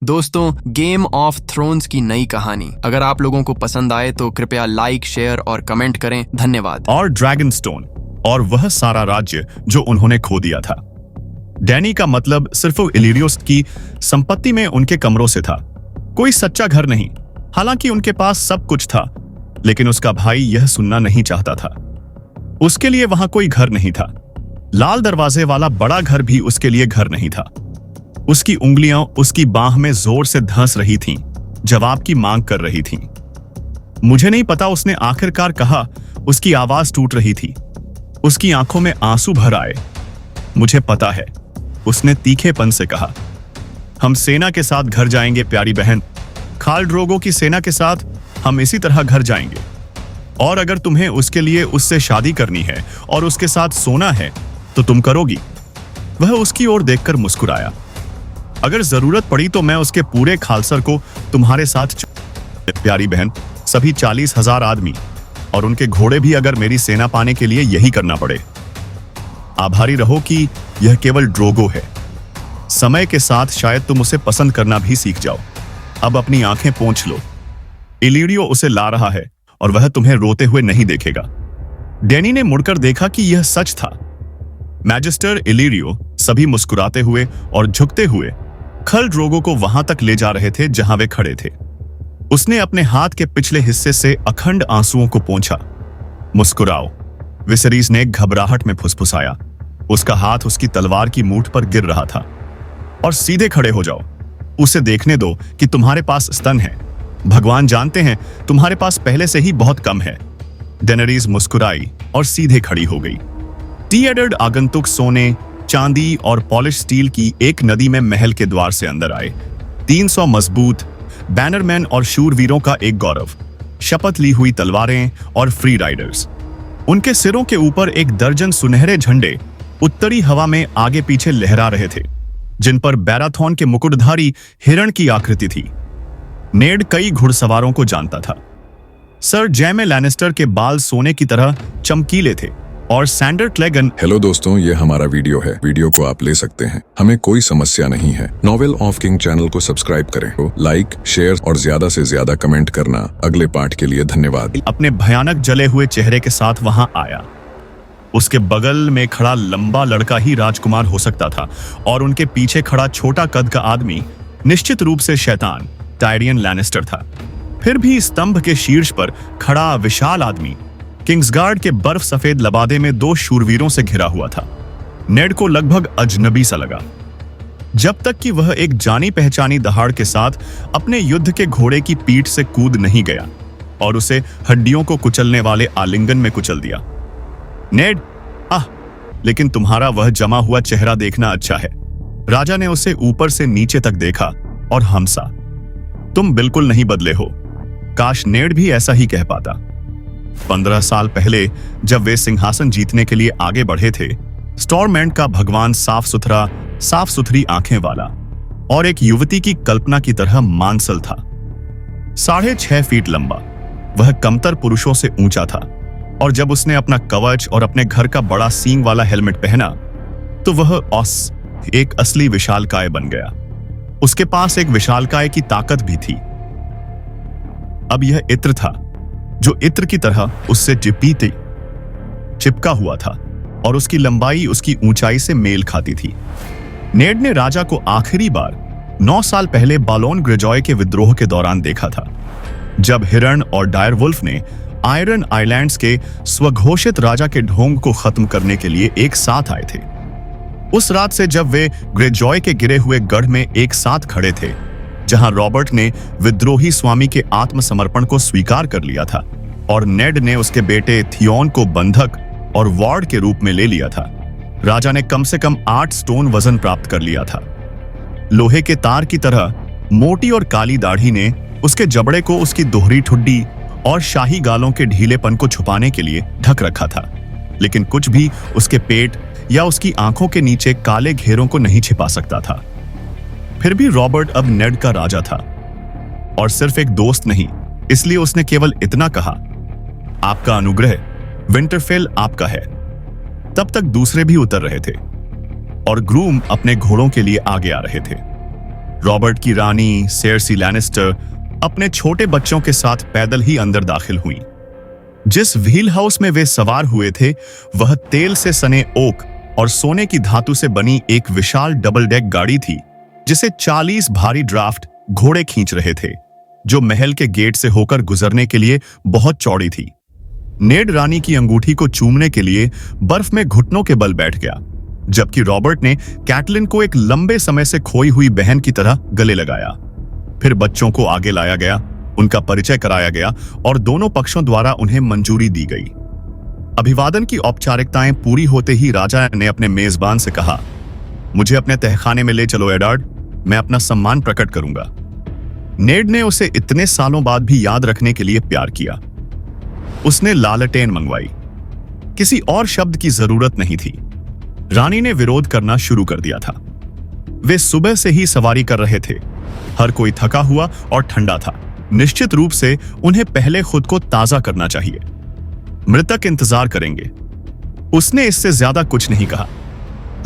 दोस्तों, game of thrones की नई कहानी अगर आप लोगों को पसंद आए तो कृपया लाइक, शेयर और कमेंट करें। धन्यवाद। और ड्रैगनस्टोन और वह सारा राज्य जो उन्होंने खो दिया था। डैनी का मतलब सिर्फ इलिरियोस की संपत्ति में उनके कमरों से था, कोई सच्चा घर नहीं। हालांकि उनके पास सब कुछ था, लेकिन उसका भाई यह सुनना नहीं चाहता था। उसके लिए वहां कोई घर नहीं था। लाल दरवाजे वाला बड़ा घर भी उसके लिए घर नहीं था। उसकी उंगलियां उसकी बाह में जोर से धंस रही थीं, जवाब की मांग कर रही थीं। मुझे नहीं पता उसने आखिरकार कहा। उसकी आवाज टूट रही थी, उसकी आंखों में आंसू भर आए। मुझे पता है, उसने तीखेपन से कहा। हम सेना के साथ घर जाएंगे प्यारी बहन। खाल ड्रोगो की सेना के साथ हम इसी तरह घर जाएंगे। और अगर तुम्हें उसके लिए उससे शादी करनी है और उसके साथ सोना है तो तुम करोगी। वह उसकी ओर देखकर मुस्कुराया। अगर जरूरत पड़ी तो मैं उसके पूरे खालसर को तुम्हारे साथ प्यारी बहन, सभी 40,000 आदमी और उनके घोड़े भी, अगर मेरी सेना पाने के लिए यही करना पड़े। आभारी रहो कि यह केवल ड्रोगो है। समय के साथ शायद तुम उसे पसंद करना भी सीख जाओ। अब अपनी आंखें पोंछ लो। इलिरियो उसे ला रहा है और वह तुम्हें रोते हुए नहीं देखेगा। डैनी ने मुड़कर देखा कि यह सच था। मैजिस्टर इलिरियो सभी मुस्कुराते हुए और झुकते हुए खल ड्रोगो को वहां तक ले जा रहे थे जहां वे खड़े थे। उसने अपने हाथ के पिछले हिस्से से अखंड आंसुओं को पोंछा। मुस्कुराओ, विसरीज ने घबराहट में फुसफुसाया। उसका हाथ उसकी तलवार की मूठ पर गिर रहा था। और सीधे खड़े हो जाओ। उसे देखने दो कि तुम्हारे पास स्तन है। भगवान जानते हैं तुम्हारे पास पहले से ही बहुत कम है। डेनरीज मुस्कुराई और सीधे खड़ी हो गई। टी-एडर्ड आगंतुक सोने, चांदी और पॉलिश स्टील की एक नदी में महल के द्वार से अंदर आए। 300 मजबूत बैनरमैन और शूरवीरों का एक गौरव, शपथ ली हुई तलवारें और फ्री राइडर्स। उनके सिरों के ऊपर एक दर्जन सुनहरे झंडे उत्तरी हवा में आगे पीछे लहरा रहे थे, जिन पर बैराथॉन के मुकुटधारी हिरण की आकृति थी। नेड कई घुड़सवारों को जानता था। सर जैमे लैनिस्टर के बाल सोने की तरह चमकीले थे और सैंडर क्लेगन। हेलो दोस्तों, ये हमारा वीडियो है। वीडियो को आप ले सकते हैं, हमें कोई समस्या नहीं है। नॉवेल ऑफ किंग चैनल को सब्सक्राइब करें, तो लाइक, शेयर और ज्यादा से ज्यादा कमेंट करना। अगले पार्ट के लिए धन्यवाद। अपने भयानक जले हुए चेहरे के साथ वहां आया। उसके बगल में खड़ा लंबा लड़का ही राजकुमार हो सकता था और उनके पीछे खड़ा छोटा कद का आदमी निश्चित रूप से शैतान टायरियन लैनिस्टर था। फिर भी स्तंभ के शीर्ष पर खड़ा विशाल आदमी किंग्सगार्ड के बर्फ सफेद लबादे में 2 शूरवीरों से घिरा हुआ था। नेड को लगभग अजनबी सा लगा, जब तक कि वह एक जानी पहचानी दहाड़ के साथ अपने युद्ध के घोड़े की पीठ से कूद नहीं गया और उसे हड्डियों को कुचलने वाले आलिंगन में कुचल दिया। नेड, लेकिन तुम्हारा वह जमा हुआ चेहरा देखना अच्छा है। राजा ने उसे ऊपर से नीचे तक देखा और हंसा। तुम बिल्कुल नहीं बदले हो। काश नेड भी ऐसा ही कह पाता। 15 साल पहले जब वे सिंहासन जीतने के लिए आगे बढ़े थे, स्टॉर्मैंड का भगवान साफ सुथरी आंखें वाला और एक युवती की कल्पना की तरह मांसल था। 6.5 फीट लंबा, वह कमतर पुरुषों से ऊंचा था और जब उसने अपना कवच और अपने घर का बड़ा सींग वाला हेलमेट पहना तो वह एक असली विशालकाय बन गया। उसके पास एक विशालकाय की ताकत भी थी। अब यह इत्र था जो इत्र की तरह उससे चिपका हुआ था और उसकी लंबाई उसकी ऊंचाई से मेल खाती थी। नेड ने राजा को आखिरी बार 9 साल पहले बालोन ग्रेजॉय के विद्रोह के दौरान देखा था, जब हिरण और डायरवुल्फ ने आयरन आइलैंड्स के स्वघोषित राजा के ढोंग को खत्म करने के लिए एक साथ आए थे। उस रात से जब वे ग्रेजॉय के गिरे हुए गढ़ में एक साथ खड़े थे, जहां रॉबर्ट ने विद्रोही स्वामी के आत्मसमर्पण को स्वीकार कर लिया था और नेड ने उसके बेटे थियोन को बंधक और वार्ड के रूप में ले लिया था, राजा ने कम से कम 8 स्टोन वजन प्राप्त कर लिया था। लोहे के तार की तरह मोटी और काली दाढ़ी ने उसके जबड़े को उसकी दोहरी ठुड्डी और शाही गालों के ढीलेपन को छुपाने के लिए ढक रखा था, लेकिन कुछ भी उसके पेट या उसकी आंखों के नीचे काले घेरों को नहीं छिपा सकता था। फिर भी रॉबर्ट अब नेड का राजा था और सिर्फ एक दोस्त नहीं, इसलिए उसने केवल इतना कहा, आपका अनुग्रह, विंटरफेल आपका है। तब तक दूसरे भी उतर रहे थे और ग्रूम अपने घोड़ों के लिए आगे आ रहे थे। रॉबर्ट की रानी सेर्सी लैनिस्टर अपने छोटे बच्चों के साथ पैदल ही अंदर दाखिल हुई। जिस व्हील हाउस में वे सवार हुए थे वह तेल से सने ओक और सोने की धातु से बनी एक विशाल डबल डेक गाड़ी थी, जिसे 40 भारी ड्राफ्ट घोड़े खींच रहे थे, जो महल के गेट से होकर गुजरने के लिए बहुत चौड़ी थी। नेड रानी की अंगूठी को चूमने के लिए बर्फ में घुटनों के बल बैठ गया, जबकि रॉबर्ट ने कैटलिन को एक लंबे समय से खोई हुई बहन की तरह गले लगाया। फिर बच्चों को आगे लाया गया, उनका परिचय कराया गया और दोनों पक्षों द्वारा उन्हें मंजूरी दी गई। अभिवादन की औपचारिकताएं पूरी होते ही राजा ने अपने मेजबान से कहा, मुझे अपने तहखाने में ले चलो एडवर्ड, मैं अपना सम्मान प्रकट करूंगा। नेड ने उसे इतने सालों बाद भी याद रखने के लिए प्यार किया। उसने लालटेन मंगवाई। किसी और शब्द की जरूरत नहीं थी। रानी ने विरोध करना शुरू कर दिया था। वे सुबह से ही सवारी कर रहे थे। हर कोई थका हुआ और ठंडा था। निश्चित रूप से उन्हें पहले खुद को ताजा करना चाहिए। मृतक इंतजार करेंगे। उसने इससे ज्यादा कुछ नहीं कहा।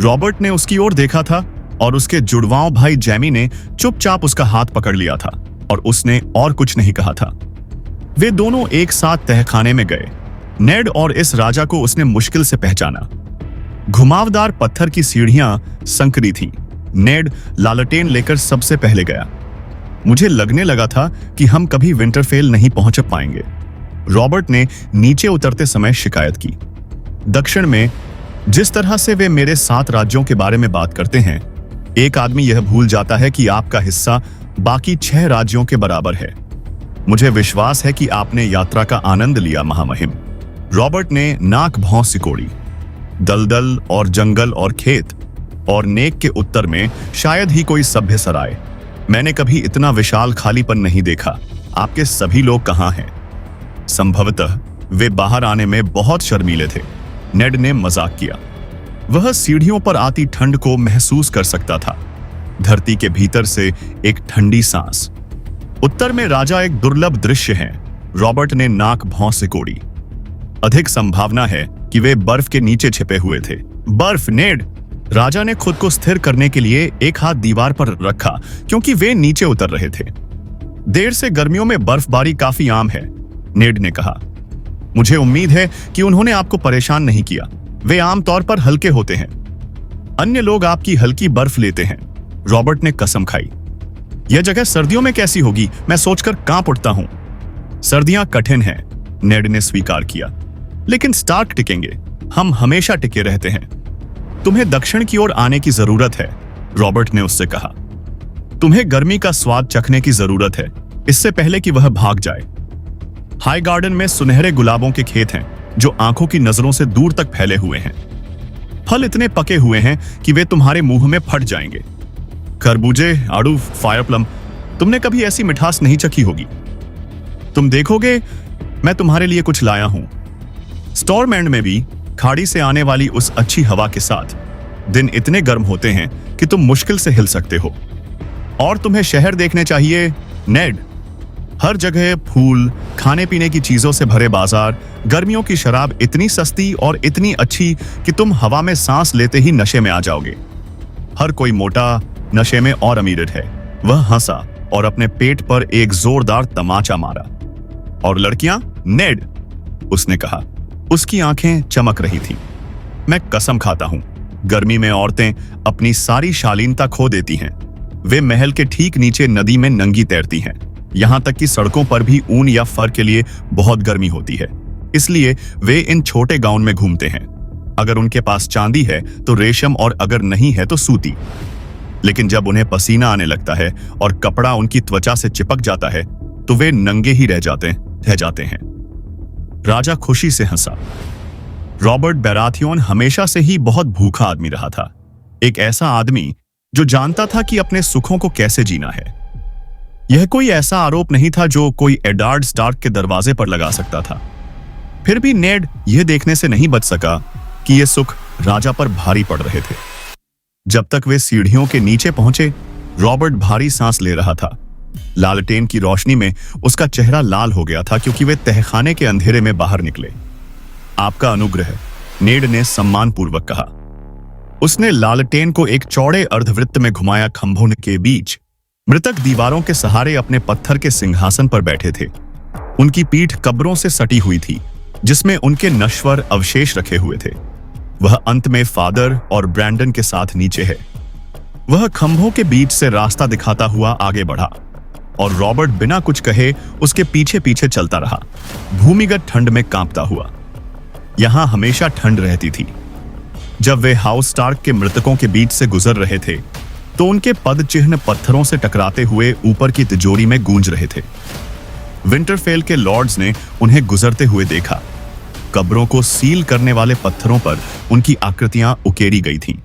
रॉबर्ट ने उसकी ओर देखा था और उसके जुड़वांव भाई जैमी ने चुपचाप उसका हाथ पकड़ लिया था और उसने और कुछ नहीं कहा था। वे दोनों एक साथ तहखाने में गए। नेड और इस राजा को उसने मुश्किल से पहचाना। घुमावदार पत्थर की सीढ़ियां संकरी थीं। नेड लालटेन लेकर सबसे पहले गया। मुझे लगने लगा था कि हम कभी विंटरफेल नहीं पहुंच पाएंगे, रॉबर्ट ने नीचे उतरते समय शिकायत की। दक्षिण में जिस तरह से वे मेरे 7 राज्यों के बारे में बात करते हैं, एक आदमी यह भूल जाता है कि आपका हिस्सा बाकी 6 राज्यों के बराबर है। मुझे विश्वास है कि आपने यात्रा का आनंद लिया महामहिम। रॉबर्ट ने नाक भौं सिकोड़ी। दलदल और जंगल और खेत और नेक के उत्तर में शायद ही कोई सभ्य सराय। मैंने कभी इतना विशाल खालीपन नहीं देखा। आपके सभी लोग कहां हैं? संभवतः वे बाहर आने में बहुत शर्मीले थे, नेड ने मजाक किया। वह सीढ़ियों पर आती ठंड को महसूस कर सकता था। धरती के भीतर से एक ठंडी सांस। उत्तर में राजा एक दुर्लभ दृश्य है। रॉबर्ट ने नाक भौं सिकोड़ी। अधिक संभावना है कि वे बर्फ के नीचे छिपे हुए थे। बर्फ, नेड। राजा ने खुद को स्थिर करने के लिए एक हाथ दीवार पर रखा क्योंकि वे नीचे उतर रहे थे। देर से गर्मियों में बर्फबारी काफी आम है, नेड ने कहा। मुझे उम्मीद है कि उन्होंने आपको परेशान नहीं किया। वे आमतौर पर हल्के होते हैं। अन्य लोग आपकी हल्की बर्फ लेते हैं, रॉबर्ट ने कसम खाई। यह जगह सर्दियों में कैसी होगी, मैं सोचकर कांप उठता हूं। सर्दियां कठिन हैं, नेड ने स्वीकार किया, लेकिन स्टार्क टिकेंगे। हम हमेशा टिके रहते हैं। तुम्हें दक्षिण की ओर आने की जरूरत है, रॉबर्ट ने उससे कहा। तुम्हें गर्मी का स्वाद चखने की जरूरत है, इससे पहले कि वह भाग जाए। हाई गार्डन में सुनहरे गुलाबों के खेत हैं जो आंखों की नजरों से दूर तक फैले हुए हैं। फल इतने पके हुए हैं कि वे तुम्हारे मुंह में फट जाएंगे। खरबूजे, आड़ू, फायर प्लम, तुमने कभी ऐसी मिठास नहीं चखी होगी। तुम देखोगे, मैं तुम्हारे लिए कुछ लाया हूं। स्टॉर्म एंड में भी खाड़ी से आने वाली उस अच्छी हवा के साथ दिन इतने गर्म होते हैं कि तुम मुश्किल से हिल सकते हो। और तुम्हें शहर देखने चाहिए, नेड। हर जगह फूल, खाने पीने की चीजों से भरे बाजार, गर्मियों की शराब इतनी सस्ती और इतनी अच्छी कि तुम हवा में सांस लेते ही नशे में आ जाओगे। हर कोई मोटा, नशे में और अमीर है। वह हंसा और अपने पेट पर एक जोरदार तमाचा मारा। और लड़कियां, नेड, उसने कहा। उसकी आंखें चमक रही थीं। मैं कसम खाता हूं, गर्मी में औरतें अपनी सारी शालीनता खो देती हैं। वे महल के ठीक नीचे नदी में नंगी तैरती हैं। यहां तक कि सड़कों पर भी ऊन या फर के लिए बहुत गर्मी होती है, इसलिए वे इन छोटे गाउन में घूमते हैं। अगर उनके पास चांदी है तो रेशम, और अगर नहीं है तो सूती। लेकिन जब उन्हें पसीना आने लगता है और कपड़ा उनकी त्वचा से चिपक जाता है तो वे नंगे ही रह जाते हैं। राजा खुशी से हंसा। रॉबर्ट बैराथियोन हमेशा से ही बहुत भूखा आदमी रहा था। एक ऐसा आदमी जो जानता था कि अपने सुखों को कैसे जीना है। यह कोई ऐसा आरोप नहीं था जो कोई एडवर्ड स्टार्क के दरवाजे पर लगा सकता था। फिर भी नेड यह देखने से नहीं बच सका कि ये सुख राजा पर भारी पड़ रहे थे। जब तक वे सीढ़ियों के नीचे पहुंचे, रॉबर्ट भारी सांस ले रहा था। लालटेन की रोशनी में उसका चेहरा लाल हो गया था क्योंकि वे तहखाने के अंधेरे में बाहर निकले। आपका अनुग्रह, नेड ने सम्मानपूर्वक कहा। उसने लालटेन को एक चौड़े अर्धवृत्त में घुमाया खंभों के बीच, मृतक दीवारों के सहारे अपने पत्थर के सिंहासन पर बैठे थे। उनकी पीठ कब्रों से सटी हुई थी, जिसमें उनके नश्वर अवशेष रखे हुए थे। वह अंत में फादर और ब्रैंडन के साथ नीचे है। वह खंभों के बीच से रास्ता दिखाता हुआ आगे बढ़ा और रॉबर्ट बिना कुछ कहे उसके पीछे पीछे चलता रहा, भूमिगत ठंड में कांपता हुआ। यहां हमेशा ठंड रहती थी। जब वे हाउस स्टार्क के मृतकों के बीच से गुजर रहे थे तो उनके पद चिन्ह पत्थरों से टकराते हुए ऊपर की तिजोरी में गूंज रहे थे। विंटरफेल के लॉर्ड्स ने उन्हें गुजरते हुए देखा। कब्रों को सील करने वाले पत्थरों पर उनकी आकृतियां उकेरी गई थीं।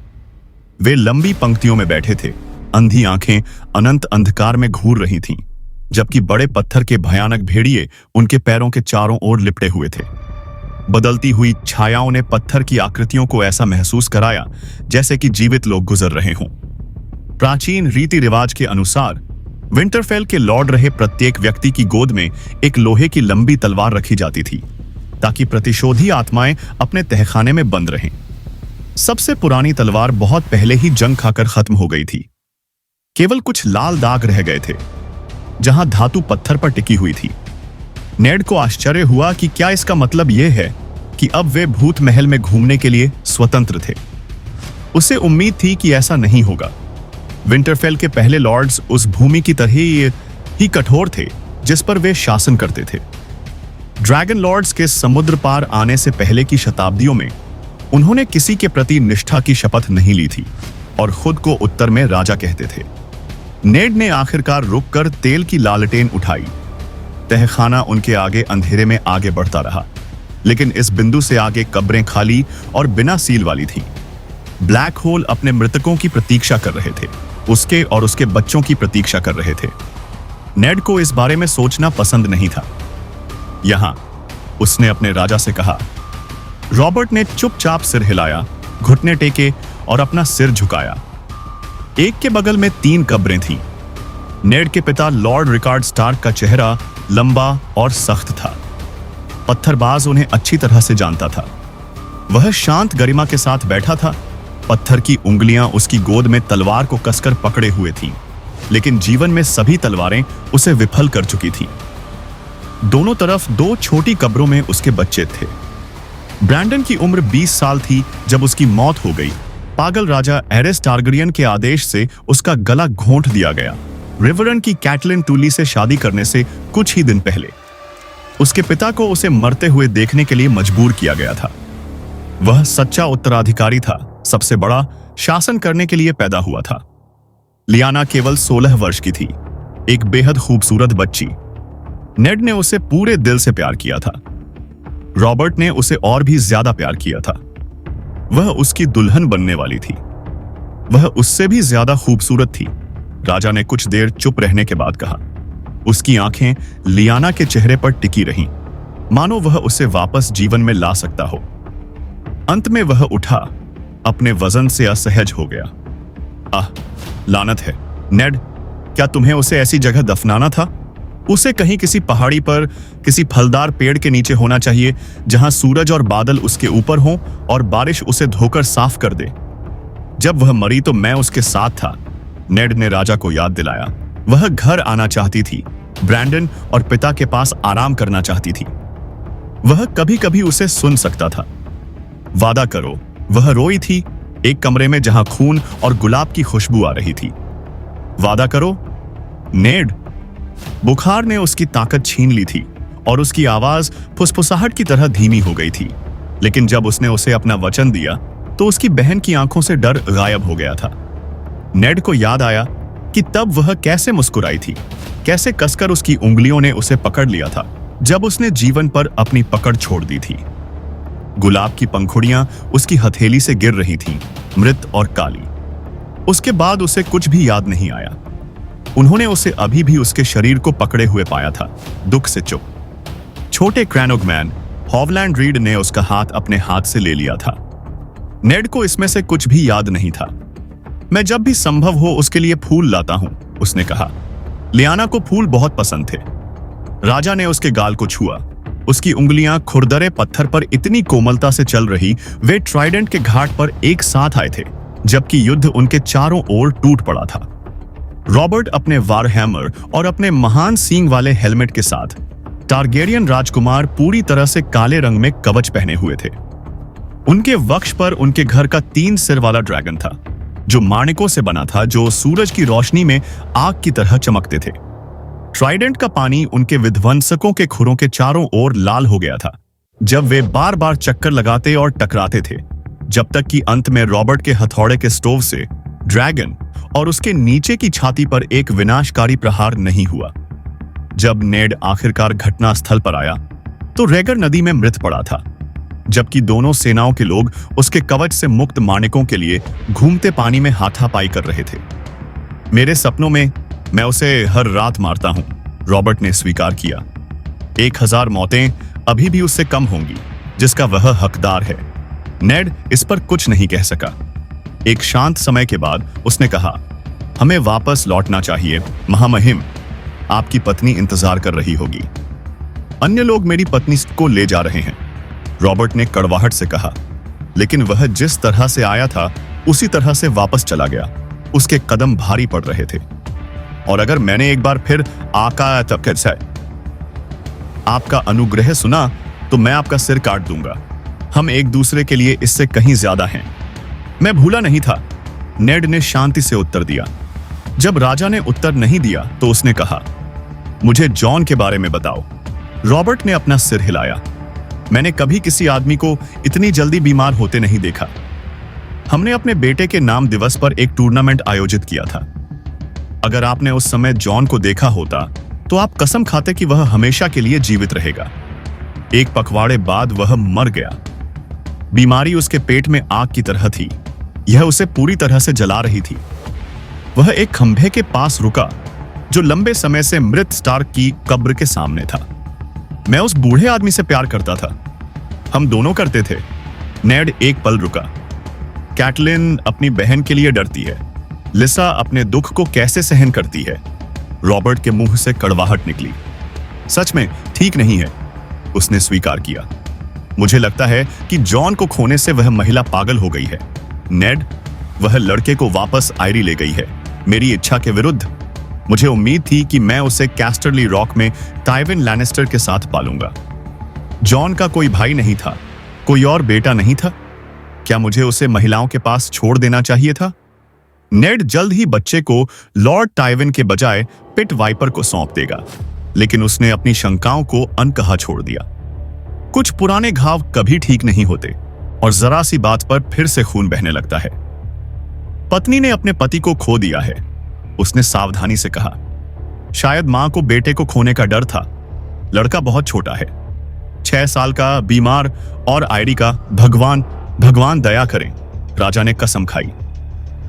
वे लंबी पंक्तियों में बैठे थे, अंधी आंखें अनंत अंधकार में घूर रही थीं, जबकि बड़े पत्थर के भयानक भेड़िए उनके पैरों के चारों ओर लिपटे हुए थे। बदलती हुई छायाओं ने पत्थर की आकृतियों को ऐसा महसूस कराया जैसे कि जीवित लोग गुजर रहे हों। प्राचीन रीति रिवाज के अनुसार विंटरफेल के लॉर्ड रहे प्रत्येक व्यक्ति की गोद में एक लोहे की लंबी तलवार रखी जाती थी, ताकि प्रतिशोधी आत्माएं अपने तहखाने में बंद रहें। सबसे पुरानी तलवार बहुत पहले ही जंग खाकर खत्म हो गई थी। केवल कुछ लाल दाग रह गए थे, जहां धातु पत्थर पर टिकी हुई थी। नेड को आश्चर्य हुआ कि क्या इसका मतलब यह है कि अब वे भूत महल में घूमने के लिए स्वतंत्र थे। उसे उम्मीद थी कि ऐसा नहीं होगा। विंटरफेल के पहले लॉर्ड्स उस भूमि की तरह ही कठोर थे जिस पर वे शासन करते थे। ड्रैगन लॉर्ड्स के समुद्र पार आने से पहले की शताब्दियों में उन्होंने किसी के प्रति निष्ठा की शपथ नहीं ली थी और खुद को उत्तर में राजा कहते थे। नेड ने आखिरकार रुककर तेल की लालटेन उठाई। तहखाना उनके आगे अंधेरे में आगे बढ़ता रहा, लेकिन इस बिंदु से आगे कब्रें खाली और बिना सील वाली थीं। ब्लैक होल अपने मृतकों की प्रतीक्षा कर रहे थे, उसके और उसके बच्चों की प्रतीक्षा कर रहे थे। नेड को इस बारे में सोचना पसंद नहीं था। यहां उसने अपने राजा से कहा। रॉबर्ट ने चुपचाप सिर हिलाया, घुटने टेके और अपना सिर झुकाया। एक के बगल में 3 कब्रें थीं। नेड के पिता लॉर्ड रिकार्ड स्टार्क का चेहरा लंबा और सख्त था। पत्थरबाज उन्हें अच्छी तरह से जानता था। वह शांत गरिमा के साथ बैठा था। पत्थर की उंगलियां उसकी गोद में तलवार को कसकर पकड़े हुए थीं, लेकिन जीवन में सभी तलवारें उसे विफल कर चुकी थीं। दोनों तरफ 2 छोटी कब्रों में उसके बच्चे थे। ब्रैंडन की उम्र 20 साल थी जब उसकी मौत हो गई। पागल राजा एरेस टारगरियन के आदेश से उसका गला घोंट दिया गया, रिवरन की कैटलिन टूली से शादी करने से कुछ ही दिन पहले। उसके पिता को उसे मरते हुए देखने के लिए मजबूर किया गया था। वह सच्चा उत्तराधिकारी था, सबसे बड़ा शासन करने के लिए पैदा हुआ था। लियाना केवल 16 वर्ष की थी, एक बेहद खूबसूरत बच्ची। नेड ने उसे पूरे दिल से प्यार किया था। रॉबर्ट ने उसे और भी ज्यादा प्यार किया था। वह उसकी दुल्हन बनने वाली थी। वह उससे भी ज्यादा खूबसूरत थी। राजा ने कुछ देर चुप रहने के बाद कहा। उसकी आंखें लियाना के चेहरे पर टिकी रहीं, मानो वह उसे वापस जीवन में ला सकता हो। अंत में वह उठा, अपने वजन से असहज हो गया। आह, लानत है नेड, क्या तुम्हें उसे ऐसी जगह दफनाना था? उसे कहीं किसी पहाड़ी पर किसी फलदार पेड़ के नीचे होना चाहिए, जहां सूरज और बादल उसके ऊपर हों और बारिश उसे धोकर साफ कर दे। जब वह मरी तो मैं उसके साथ था, नेड ने राजा को याद दिलाया। वह घर आना चाहती थी, ब्रैंडन और पिता के पास आराम करना चाहती थी। वह कभी कभी उसे सुन सकता था। वादा करो, वह रोई थी, एक कमरे में जहां खून और गुलाब की खुशबू आ रही थी। वादा करो नेड। बुखार ने उसकी ताकत छीन ली थी और उसकी आवाज फुसफुसाहट की तरह धीमी हो गई थी। लेकिन जब उसने उसे अपना वचन दिया तो उसकी बहन की आंखों से डर गायब हो गया था। नेड को याद आया कि तब वह कैसे मुस्कुराई थी, कैसे कसकर उसकी उंगलियों ने उसे पकड़ लिया था जब उसने जीवन पर अपनी पकड़ छोड़ दी थी। गुलाब की पंखुड़ियां उसकी हथेली से गिर रही थीं, मृत और काली। उसके बाद उसे कुछ भी याद नहीं आया। उन्होंने उसे अभी भी उसके शरीर को पकड़े हुए पाया था, दुख से चुप। छोटे क्रैनोगमैन हॉवलैंड रीड ने उसका हाथ अपने हाथ से ले लिया था। नेड को इसमें से कुछ भी याद नहीं था। मैं जब भी संभव हो उसके लिए फूल लाता हूं, उसने कहा। लियाना को फूल बहुत पसंद थे। राजा ने उसके गाल को छुआ। उसकी उंगलियां खुरदरे पत्थर पर इतनी कोमलता से चल रही, वे ट्राइडेंट के घाट पर एक साथ आए थे, जबकि युद्ध उनके चारों ओर टूट पड़ा था। रॉबर्ट अपने वारहैमर और अपने महान सींग वाले हेलमेट के साथ टारगेरियन राजकुमार पूरी तरह से काले रंग में कवच पहने हुए थे। उनके वक्ष पर उनके घर का 3 सिर वाला ड्रैगन था, जो माणिकों से बना था, जो सूरज की रोशनी में आग की तरह चमकते थे। ट्राइडेंट का पानी उनके विध्वंसकों के खुरों के चारों ओर लाल हो गया था जब वे बार बार चक्कर लगाते और टकराते थे, जब तक कि अंत में रॉबर्ट के हथौड़े के स्टोव से ड्रैगन और उसके नीचे की छाती पर एक विनाशकारी प्रहार नहीं हुआ। जब नेड आखिरकार घटना स्थल पर आया तो रेगर नदी में मृत पड़ा था, जबकि दोनों सेनाओं के लोग उसके कवच से मुक्त माणिकों के लिए घूमते पानी में हाथापाई कर रहे थे। मेरे सपनों में मैं उसे हर रात मारता हूं, रॉबर्ट ने स्वीकार किया। 1000 मौतें अभी भी उससे कम होंगी जिसका वह हकदार है। नेड इस पर कुछ नहीं कह सका। एक शांत समय के बाद उसने कहा, हमें वापस लौटना चाहिए महामहिम, आपकी पत्नी इंतजार कर रही होगी। अन्य लोग मेरी पत्नी को ले जा रहे हैं, रॉबर्ट ने कड़वाहट से कहा, लेकिन वह जिस तरह से आया था उसी तरह से वापस चला गया। उसके कदम भारी पड़ रहे थे। और अगर मैंने एक बार फिर आपका अनुग्रह सुना तो मैं आपका सिर काट दूंगा। हम एक दूसरे के लिए इससे कहीं ज्यादा हैं। मैं भूला नहीं था, नेड ने शांति से उत्तर दिया। जब राजा ने उत्तर नहीं दिया तो उसने कहा, मुझे जॉन के बारे में बताओ। रॉबर्ट ने अपना सिर हिलाया। मैंने कभी किसी आदमी को इतनी जल्दी बीमार होते नहीं देखा। हमने अपने बेटे के नाम दिवस पर एक टूर्नामेंट आयोजित किया था। अगर आपने उस समय जॉन को देखा होता तो आप कसम खाते कि वह हमेशा के लिए जीवित रहेगा। एक पखवाड़े बाद वह मर गया। बीमारी उसके पेट में आग की तरह थी, यह उसे पूरी तरह से जला रही थी। वह एक खंभे के पास रुका जो लंबे समय से मृत स्टार्क की कब्र के सामने था। मैं उस बूढ़े आदमी से प्यार करता था, हम दोनों करते थे। नेड एक पल रुका। कैटलिन अपनी बहन के लिए डरती है, लिसा अपने दुख को कैसे सहन करती है। रॉबर्ट के मुंह से कड़वाहट निकली। सच में ठीक नहीं है, उसने स्वीकार किया। मुझे लगता है कि जॉन को खोने से वह महिला पागल हो गई है। नेड, वह लड़के को वापस आयरी ले गई है, मेरी इच्छा के विरुद्ध। मुझे उम्मीद थी कि मैं उसे कैस्टरली रॉक में टाइविन लैनिस्टर के साथ पालूंगा। जॉन का कोई भाई नहीं था, कोई और बेटा नहीं था। क्या मुझे उसे महिलाओं के पास छोड़ देना चाहिए था? नेड जल्द ही बच्चे को लॉर्ड टाइविन के बजाय पिट वाइपर को सौंप देगा, लेकिन उसने अपनी शंकाओं को अनकहा छोड़ दिया। कुछ पुराने घाव कभी ठीक नहीं होते और जरा सी बात पर फिर से खून बहने लगता है। पत्नी ने अपने पति को खो दिया है, उसने सावधानी से कहा। शायद मां को बेटे को खोने का डर था। लड़का बहुत छोटा है, 6 साल का, बीमार और आयरी का। भगवान दया करें, राजा ने कसम खाई।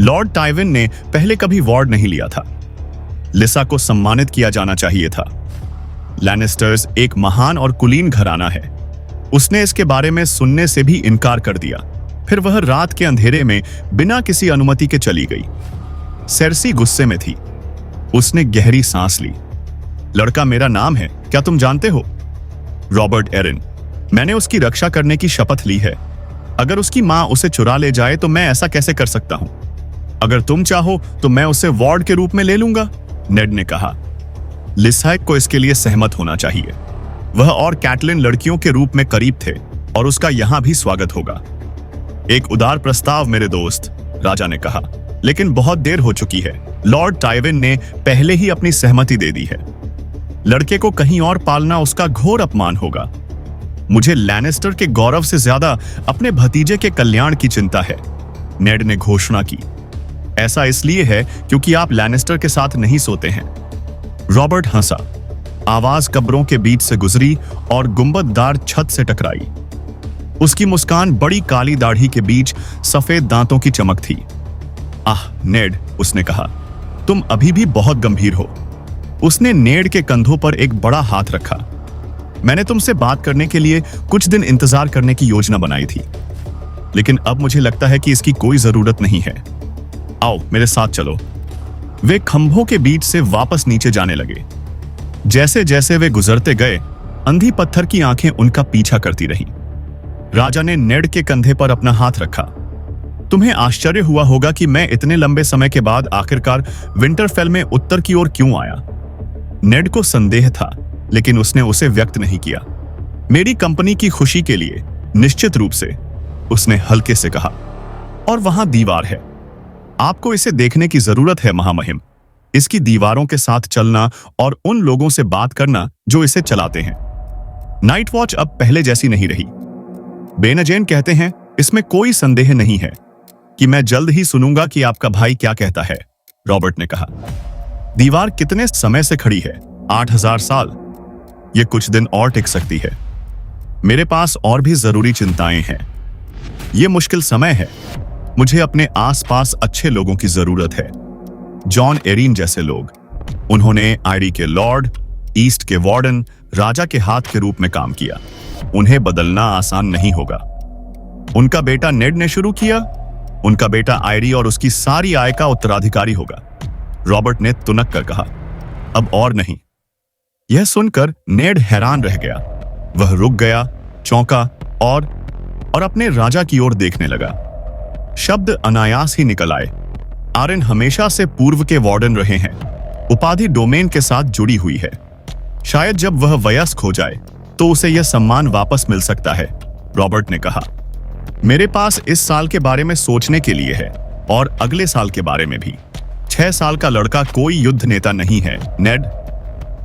लॉर्ड टाइविन ने पहले कभी वार्ड नहीं लिया था। लिसा को सम्मानित किया जाना चाहिए था। लैनिस्टर्स एक महान और कुलीन घराना है। उसने इसके बारे में सुनने से भी इनकार कर दिया। फिर वह रात के अंधेरे में बिना किसी अनुमति के चली गई। सेर्सी गुस्से में थी। उसने गहरी सांस ली। लड़का मेरा नाम है, क्या तुम जानते हो? रॉबर्ट एरिन, मैंने उसकी रक्षा करने की शपथ ली है। अगर उसकी मां उसे चुरा ले जाए तो मैं ऐसा कैसे कर सकता हूं? अगर तुम चाहो तो मैं उसे वार्ड के रूप में ले लूंगा, नेड ने कहा। लिसाइक को इसके लिए सहमत होना चाहिए। वह और कैटलिन लड़कियों के रूप में करीब थे और उसका यहां भी स्वागत होगा। एक उदार प्रस्ताव मेरे दोस्त, राजा ने कहा, लेकिन बहुत देर हो चुकी है। लॉर्ड टाइविन ने पहले ही अपनी सहमति दे दी है। लड़के को कहीं और पालना उसका घोर अपमान होगा। मुझे लैनिस्टर के गौरव से ज्यादा अपने भतीजे के कल्याण की चिंता है, नेड ने घोषणा की। ऐसा इसलिए है क्योंकि आप लैनिस्टर के साथ नहीं सोते हैं। रॉबर्ट हंसा। आवाज कब्रों के बीच से गुजरी और गुंबददार छत से टकराई। उसकी मुस्कान बड़ी काली दाढ़ी के बीच सफेद दांतों की चमक थी। आह नेड, उसने कहा, तुम अभी भी बहुत गंभीर हो। उसने नेड के कंधों पर एक बड़ा हाथ रखा। मैंने तुमसे बात करने के लिए कुछ दिन इंतजार करने की योजना बनाई थी, लेकिन अब मुझे लगता है कि इसकी कोई जरूरत नहीं है। आओ मेरे साथ चलो। वे खंभों के बीच से वापस नीचे जाने लगे। जैसे जैसे वे गुजरते गए, अंधी पत्थर की आंखें उनका पीछा करती रहीं। राजा ने नेड के कंधे पर अपना हाथ रखा। तुम्हें आश्चर्य हुआ होगा कि मैं इतने लंबे समय के बाद आखिरकार विंटरफेल में उत्तर की ओर क्यों आया। नेड को संदेह था, लेकिन उसने उसे व्यक्त नहीं किया। मेरी कंपनी की खुशी के लिए, निश्चित रूप से, उसने हल्के से कहा। और वहां दीवार है। आपको इसे देखने की जरूरत है महामहिम। इसकी दीवारों के साथ चलना और उन लोगों से बात करना जो इसे चलाते हैं। नाइट वॉच अब पहले जैसी नहीं रही। बेनजेन कहते हैं, इसमें कोई संदेह नहीं है कि मैं जल्द ही सुनूंगा कि आपका भाई क्या कहता है, रॉबर्ट ने कहा। दीवार कितने समय से खड़ी है? 8000 साल। यह कुछ दिन और टिक सकती है। मेरे पास और भी जरूरी चिंताएं हैं। यह मुश्किल समय है। मुझे अपने आसपास अच्छे लोगों की जरूरत है। जॉन एरिन जैसे लोग। उन्होंने आईडी के लॉर्ड, ईस्ट के वार्डन, राजा के हाथ के रूप में काम किया। उन्हें बदलना आसान नहीं होगा। उनका बेटा नेड ने शुरू किया। उनका बेटा आईडी और उसकी सारी आय का उत्तराधिकारी होगा, रॉबर्ट ने तुनक कर कहा। अब और नहीं। यह सुनकर नेड हैरान रह गया। वह रुक गया, चौंका और अपने राजा की ओर देखने लगा। शब्द अनायास ही निकल आए। आर्यन हमेशा से पूर्व के वार्डन रहे हैं। उपाधि डोमेन के साथ जुड़ी हुई है। शायद जब वह वयस्क हो जाए तो उसे यह सम्मान वापस मिल सकता है, रॉबर्ट ने कहा। मेरे पास इस साल के बारे में सोचने के लिए है और अगले साल के बारे में भी। 6 साल का लड़का कोई युद्ध नेता नहीं है, नेड।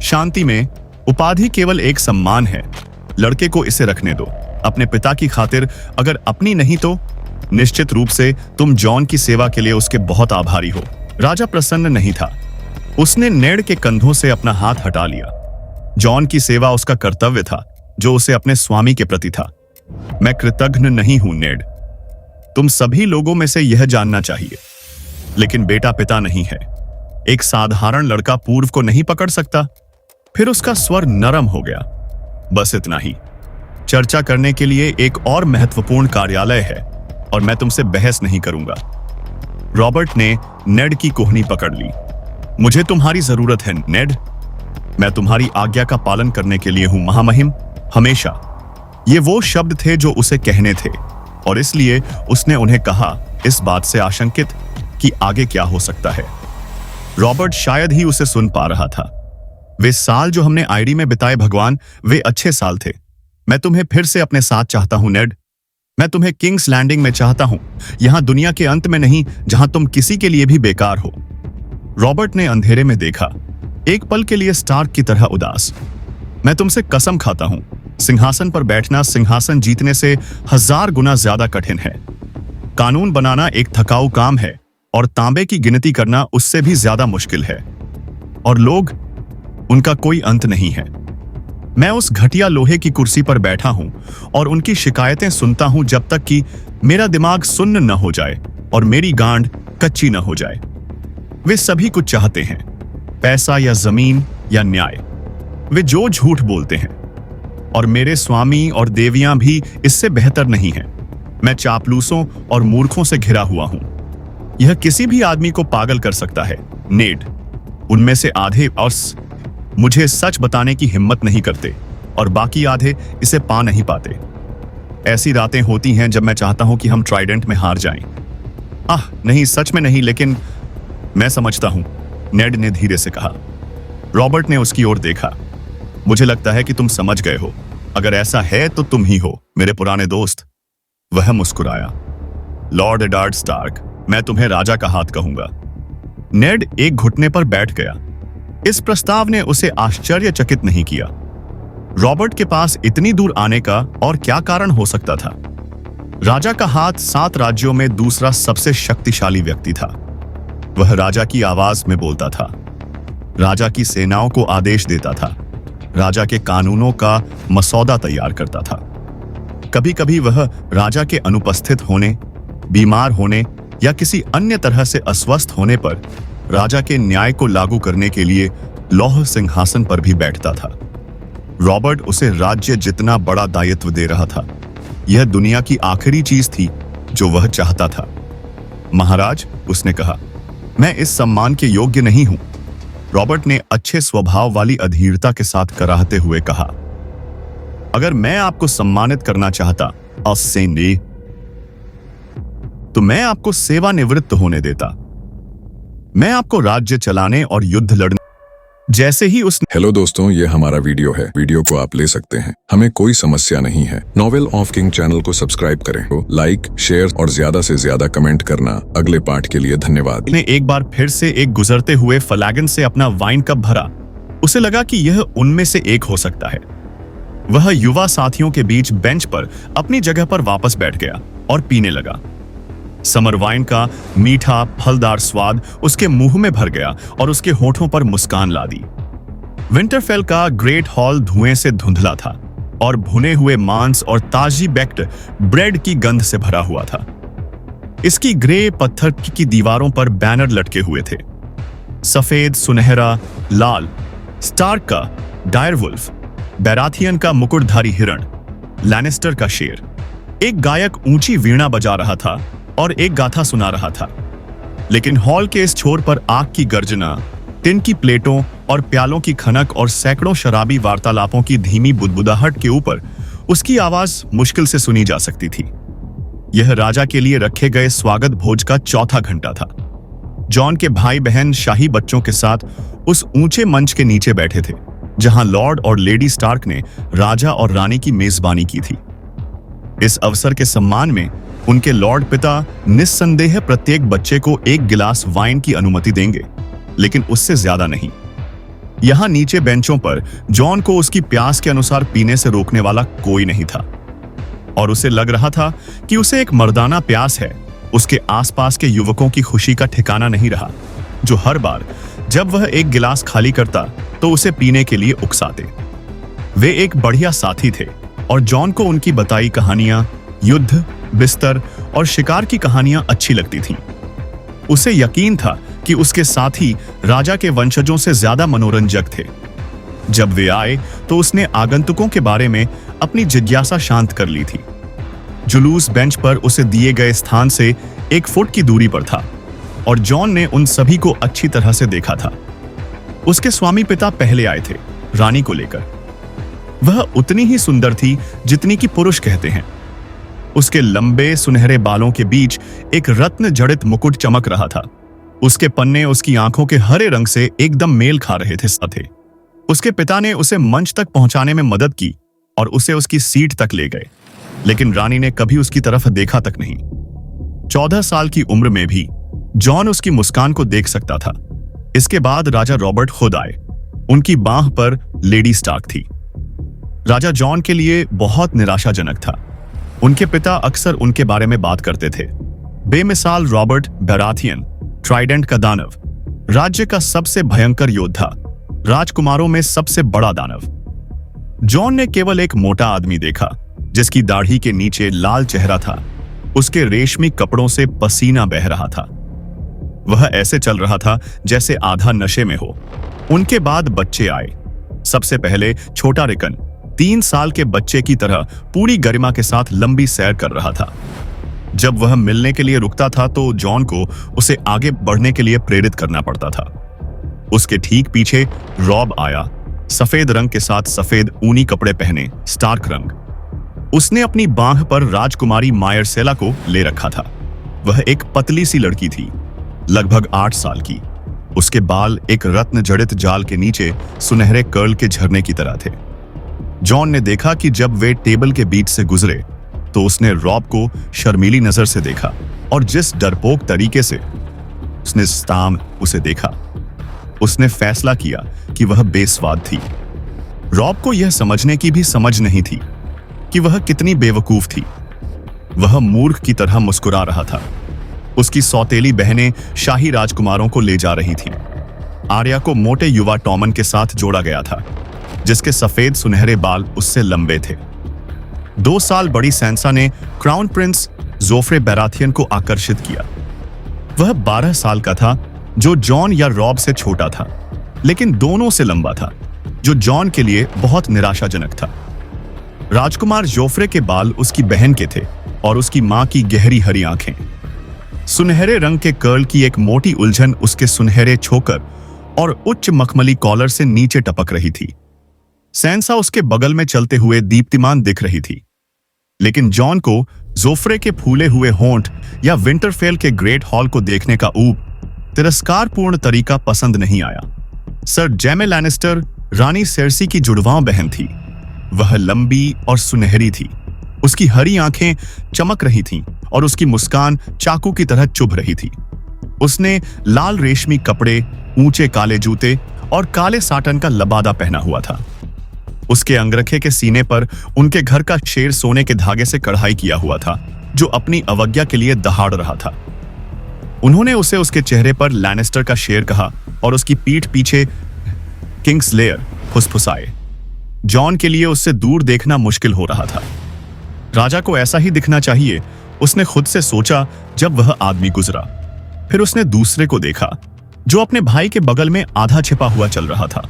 शांति में, उपाधि केवल एक सम्मान है। लड़के को इसे रखने दो, अपने पिता की खातिर, अगर अपनी नहीं तो। निश्चित रूप से तुम जॉन की सेवा के लिए उसके बहुत आभारी हो। राजा प्रसन्न नहीं था। उसने नेड के कंधों से अपना हाथ हटा लिया। जॉन की सेवा उसका कर्तव्य था, जो उसे अपने स्वामी के प्रति था। मैं कृतज्ञ नहीं हूं, नेड। तुम सभी लोगों में से यह जानना चाहिए। लेकिन बेटा पिता नहीं है। एक साधारण लड़का पूर्व को नहीं पकड़ सकता। फिर उसका स्वर नरम हो गया। बस इतना ही। चर्चा करने के लिए एक और महत्वपूर्ण कार्यालय है और मैं तुमसे बहस नहीं करूंगा। रॉबर्ट ने नेड की कोहनी पकड़ ली। मुझे तुम्हारी जरूरत है, नेड। मैं तुम्हारी आज्ञा का पालन करने के लिए हूं, महामहिम, हमेशा। ये वो शब्द थे जो उसे कहने थे और इसलिए उसने उन्हें कहा, इस बात से आशंकित कि आगे क्या हो सकता है। रॉबर्ट शायद ही उसे सुन पा रहा था। वे साल जो हमने आईडी में बिताए, भगवान, वे अच्छे साल थे। मैं तुम्हें फिर से अपने साथ चाहता हूं, नेड। मैं तुम्हें किंग्स लैंडिंग में चाहता हूं, यहां दुनिया के अंत में नहीं, जहां तुम किसी के लिए भी बेकार हो। रॉबर्ट ने अंधेरे में देखा, एक पल के लिए स्टार्क की तरह उदास। मैं तुमसे कसम खाता हूं, सिंहासन पर बैठना सिंहासन जीतने से 1000 गुना ज्यादा कठिन है। कानून बनाना एक थकाऊ काम है और तांबे की गिनती करना उससे भी ज्यादा मुश्किल है। और लोग, उनका कोई अंत नहीं है। मैं उस घटिया लोहे की कुर्सी पर बैठा हूं और उनकी शिकायतें सुनता हूं जब तक कि मेरा दिमाग सुन्न न हो जाए और मेरी गांड कच्ची न हो जाए। वे सभी कुछ चाहते हैं, पैसा या जमीन या न्याय। वे जो झूठ बोलते हैं। और मेरे स्वामी और देवियां भी इससे बेहतर नहीं हैं। मैं चापलूसों और मूर्खों से घिरा हुआ हूं। यह किसी भी आदमी को पागल कर सकता है, नेड। उनमें से आधे मुझे सच बताने की हिम्मत नहीं करते और बाकी आधे इसे पा नहीं पाते। ऐसी रातें होती हैं जब मैं चाहता हूं कि हम ट्राइडेंट में हार जाएं। नहीं, सच में नहीं, लेकिन मैं समझता हूं, नेड ने धीरे से कहा। रॉबर्ट ने उसकी ओर देखा। मुझे लगता है कि तुम समझ गए हो। अगर ऐसा है तो तुम ही हो, मेरे पुराने दोस्त। वह मुस्कुराया। लॉर्ड एडार्ड स्टार्क, मैं तुम्हें राजा का हाथ कहूंगा। नेड एक घुटने पर बैठ गया। इस प्रस्ताव ने उसे आश्चर्यचकित नहीं किया। रॉबर्ट के पास इतनी दूर आने का और क्या कारण हो सकता था? राजा का हाथ 7 राज्यों में दूसरा सबसे शक्तिशाली व्यक्ति था। वह राजा की आवाज में बोलता था, राजा की सेनाओं को आदेश देता था, राजा के कानूनों का मसौदा तैयार करता था। कभी कभी वह राजा के अनुपस्थित होने, बीमार होने या किसी अन्य तरह से अस्वस्थ होने पर राजा के न्याय को लागू करने के लिए लौह सिंहासन पर भी बैठता था। रॉबर्ट उसे राज्य जितना बड़ा दायित्व दे रहा था। यह दुनिया की आखिरी चीज थी जो वह चाहता था। महाराज, उसने कहा, मैं इस सम्मान के योग्य नहीं हूं। रॉबर्ट ने अच्छे स्वभाव वाली अधीरता के साथ कराहते हुए कहा, अगर मैं आपको सम्मानित करना चाहता, तो मैं आपको सेवानिवृत्त होने देता। मैं आपको राज्य चलाने और युद्ध लड़ने। जैसे ही उसने हेलो दोस्तों, ये हमारा वीडियो है। वीडियो को आप ले सकते हैं, हमें कोई समस्या नहीं है। नॉवेल ऑफ किंग चैनल को सब्सक्राइब करें, तो लाइक, शेयर और ज्यादा से ज्यादा कमेंट करना। अगले पार्ट के लिए धन्यवाद। ने एक बार फिर से एक गुजरते हुए फ्लैगन से अपना वाइन कप भरा। उसे लगा कि यह उनमें से एक हो सकता है। वह युवा साथियों के बीच बेंच पर अपनी जगह पर वापस बैठ गया और पीने लगा। समर वाइन का मीठा फलदार स्वाद उसके मुंह में भर गया और उसके होठों पर मुस्कान ला दी। विंटरफेल का ग्रेट हॉल धुएं से धुंधला था और भुने हुए मांस और ताजी बेक्ड ब्रेड की गंध से भरा हुआ था। इसकी ग्रे पत्थर की दीवारों पर बैनर लटके हुए थे। सफेद, सुनहरा, लाल, स्टार्क का डायरवुल्फ, बैराथियन का मुकुटधारी हिरण, लैनिस्टर का शेर। एक गायक ऊंची वीणा बजा रहा था और एक गाथा सुना रहा था। लेकिन हॉल के इस छोर पर आग की गर्जना, टिन की प्लेटों और प्यालों की खनक और सैकड़ों शराबी वार्तालापों की धीमी बुदबुदाहट के ऊपर उसकी आवाज मुश्किल से सुनी जा सकती थी। यह राजा के लिए रखे गए स्वागत भोज का चौथा घंटा था। जॉन के भाई बहन शाही बच्चों के साथ उस ऊंचे मंच के नीचे बैठे थे, जहां लॉर्ड और लेडी स्टार्क ने राजा और रानी की मेजबानी की थी। इस अवसर के सम्मान में उनके लॉर्ड पिता निस्संदेह प्रत्येक बच्चे को एक गिलास वाइन की अनुमति देंगे, लेकिन उससे ज्यादा नहीं। यहां नीचे बेंचों पर जॉन को उसकी प्यास के अनुसार पीने से रोकने वाला कोई नहीं था, और उसे लग रहा था कि उसे एक मर्दाना प्यास है। उसके आसपास के युवकों की खुशी का ठिकाना नहीं रहा, जो हर बार जब वह एक गिलास खाली करता तो उसे पीने के लिए उकसाते। वे एक बढ़िया साथी थे और जॉन को उनकी बताई कहानियां, युद्ध, बिस्तर और शिकार की कहानियां अच्छी लगती थीं। उसे यकीन था कि उसके साथी राजा के वंशजों से ज्यादा मनोरंजक थे। जब वे आए तो उसने आगंतुकों के बारे में अपनी जिज्ञासा शांत कर ली थी। जुलूस बेंच पर उसे दिए गए स्थान से 1 फुट की दूरी पर था और जॉन ने उन सभी को अच्छी तरह से देखा था। उसके स्वामी पिता पहले आए थे, रानी को लेकर। वह उतनी ही सुंदर थी जितनी कि पुरुष कहते हैं। उसके लंबे सुनहरे बालों के बीच एक रत्न जड़ित मुकुट चमक रहा था। उसके पन्ने उसकी आंखों के हरे रंग से एकदम मेल खा रहे थे। उसके पिता ने उसे मंच तक पहुंचाने में मदद की और उसे उसकी सीट तक ले गए, लेकिन रानी ने कभी उसकी तरफ देखा तक नहीं। 14 साल की उम्र में भी जॉन उसकी मुस्कान को देख सकता था। इसके बाद राजा रॉबर्ट खुद आए। उनकी बांह पर लेडी स्टार्क थी। राजा जॉन के लिए बहुत निराशाजनक था। उनके पिता अक्सर उनके बारे में बात करते थे। बेमिसाल रॉबर्ट बैराथियन, ट्राइडेंट का दानव, राज्य का सबसे भयंकर योद्धा, राजकुमारों में सबसे बड़ा दानव। जॉन ने केवल एक मोटा आदमी देखा, जिसकी दाढ़ी के नीचे लाल चेहरा था। उसके रेशमी कपड़ों से पसीना बह रहा था। वह ऐसे चल रहा था जैसे आधा नशे में हो। उनके बाद बच्चे आए। सबसे पहले छोटा रिकन 3 साल के बच्चे की तरह पूरी गरिमा के साथ लंबी सैर कर रहा था। जब वह मिलने के लिए रुकता था तो जॉन को उसे आगे बढ़ने के लिए प्रेरित करना पड़ता था। उसके ठीक पीछे रॉब आया, सफेद रंग के साथ सफेद ऊनी कपड़े पहने, स्टार्क रंग। उसने अपनी बांह पर राजकुमारी मायरसेला को ले रखा था। वह एक पतली सी लड़की थी, लगभग 8 साल की। उसके बाल एक रत्न जड़ित जाल के नीचे सुनहरे कर्ल के झरने की तरह थे। जॉन ने देखा कि जब वे टेबल के बीच से गुजरे तो उसने रॉब को शर्मीली नजर से देखा, और जिस डरपोक तरीके से उसने स्ताम उसे देखा, उसने फैसला किया कि वह बेस्वाद थी। रॉब को यह समझने की भी समझ नहीं थी कि वह कितनी बेवकूफ थी। वह मूर्ख की तरह मुस्कुरा रहा था। उसकी सौतेली बहनें शाही राजकुमारों को ले जा रही थीं। आर्या को मोटे युवा टॉमन के साथ जोड़ा गया था, जिसके सफेद सुनहरे बाल उससे लंबे थे। 2 साल बड़ी सैंसा ने क्राउन प्रिंस जोफ्रे बैराथियन को आकर्षित किया। वह 12 साल का था, जो जॉन या रॉब से छोटा था, लेकिन दोनों से लंबा था, जो जॉन के लिए बहुत निराशाजनक था। राजकुमार जोफ्रे के बाल उसकी बहन के थे और उसकी मां की गहरी हरी आंखें। सुनहरे रंग के कर्ल की एक मोटी उलझन उसके सुनहरे छोकर और उच्च मखमली कॉलर से नीचे टपक रही थी। सैंसा उसके बगल में चलते हुए दीप्तिमान दिख रही थी, लेकिन जॉन को जोफ्रे के फूले हुए होंठ या विंटरफेल के ग्रेट हॉल को देखने का ऊब तिरस्कारपूर्ण तरीका पसंद नहीं आया। सर जैमे लैनिस्टर रानी सेर्सी की जुड़वां बहन थी। वह लंबी और सुनहरी थी। उसकी हरी आंखें चमक रही थीं और उसकी मुस्कान चाकू की तरह चुभ रही थी। उसने लाल रेशमी कपड़े, ऊंचे काले जूते और काले साटन का लबादा पहना हुआ था। उसके अंगरखे के सीने पर उनके घर का शेर सोने के धागे से कढ़ाई किया हुआ था, जो अपनी अवज्ञा के लिए दहाड़ रहा था। उन्होंने उसे उसके चेहरे पर लैनिस्टर का शेर कहा और उसकी पीठ पीछे किंग्सलेयर फुसफुसाए। जॉन के लिए उससे दूर देखना मुश्किल हो रहा था। राजा को ऐसा ही दिखना चाहिए, उसने खुद से सोचा जब वह आदमी गुजरा। फिर उसने दूसरे को देखा, जो अपने भाई के बगल में आधा छिपा हुआ चल रहा था।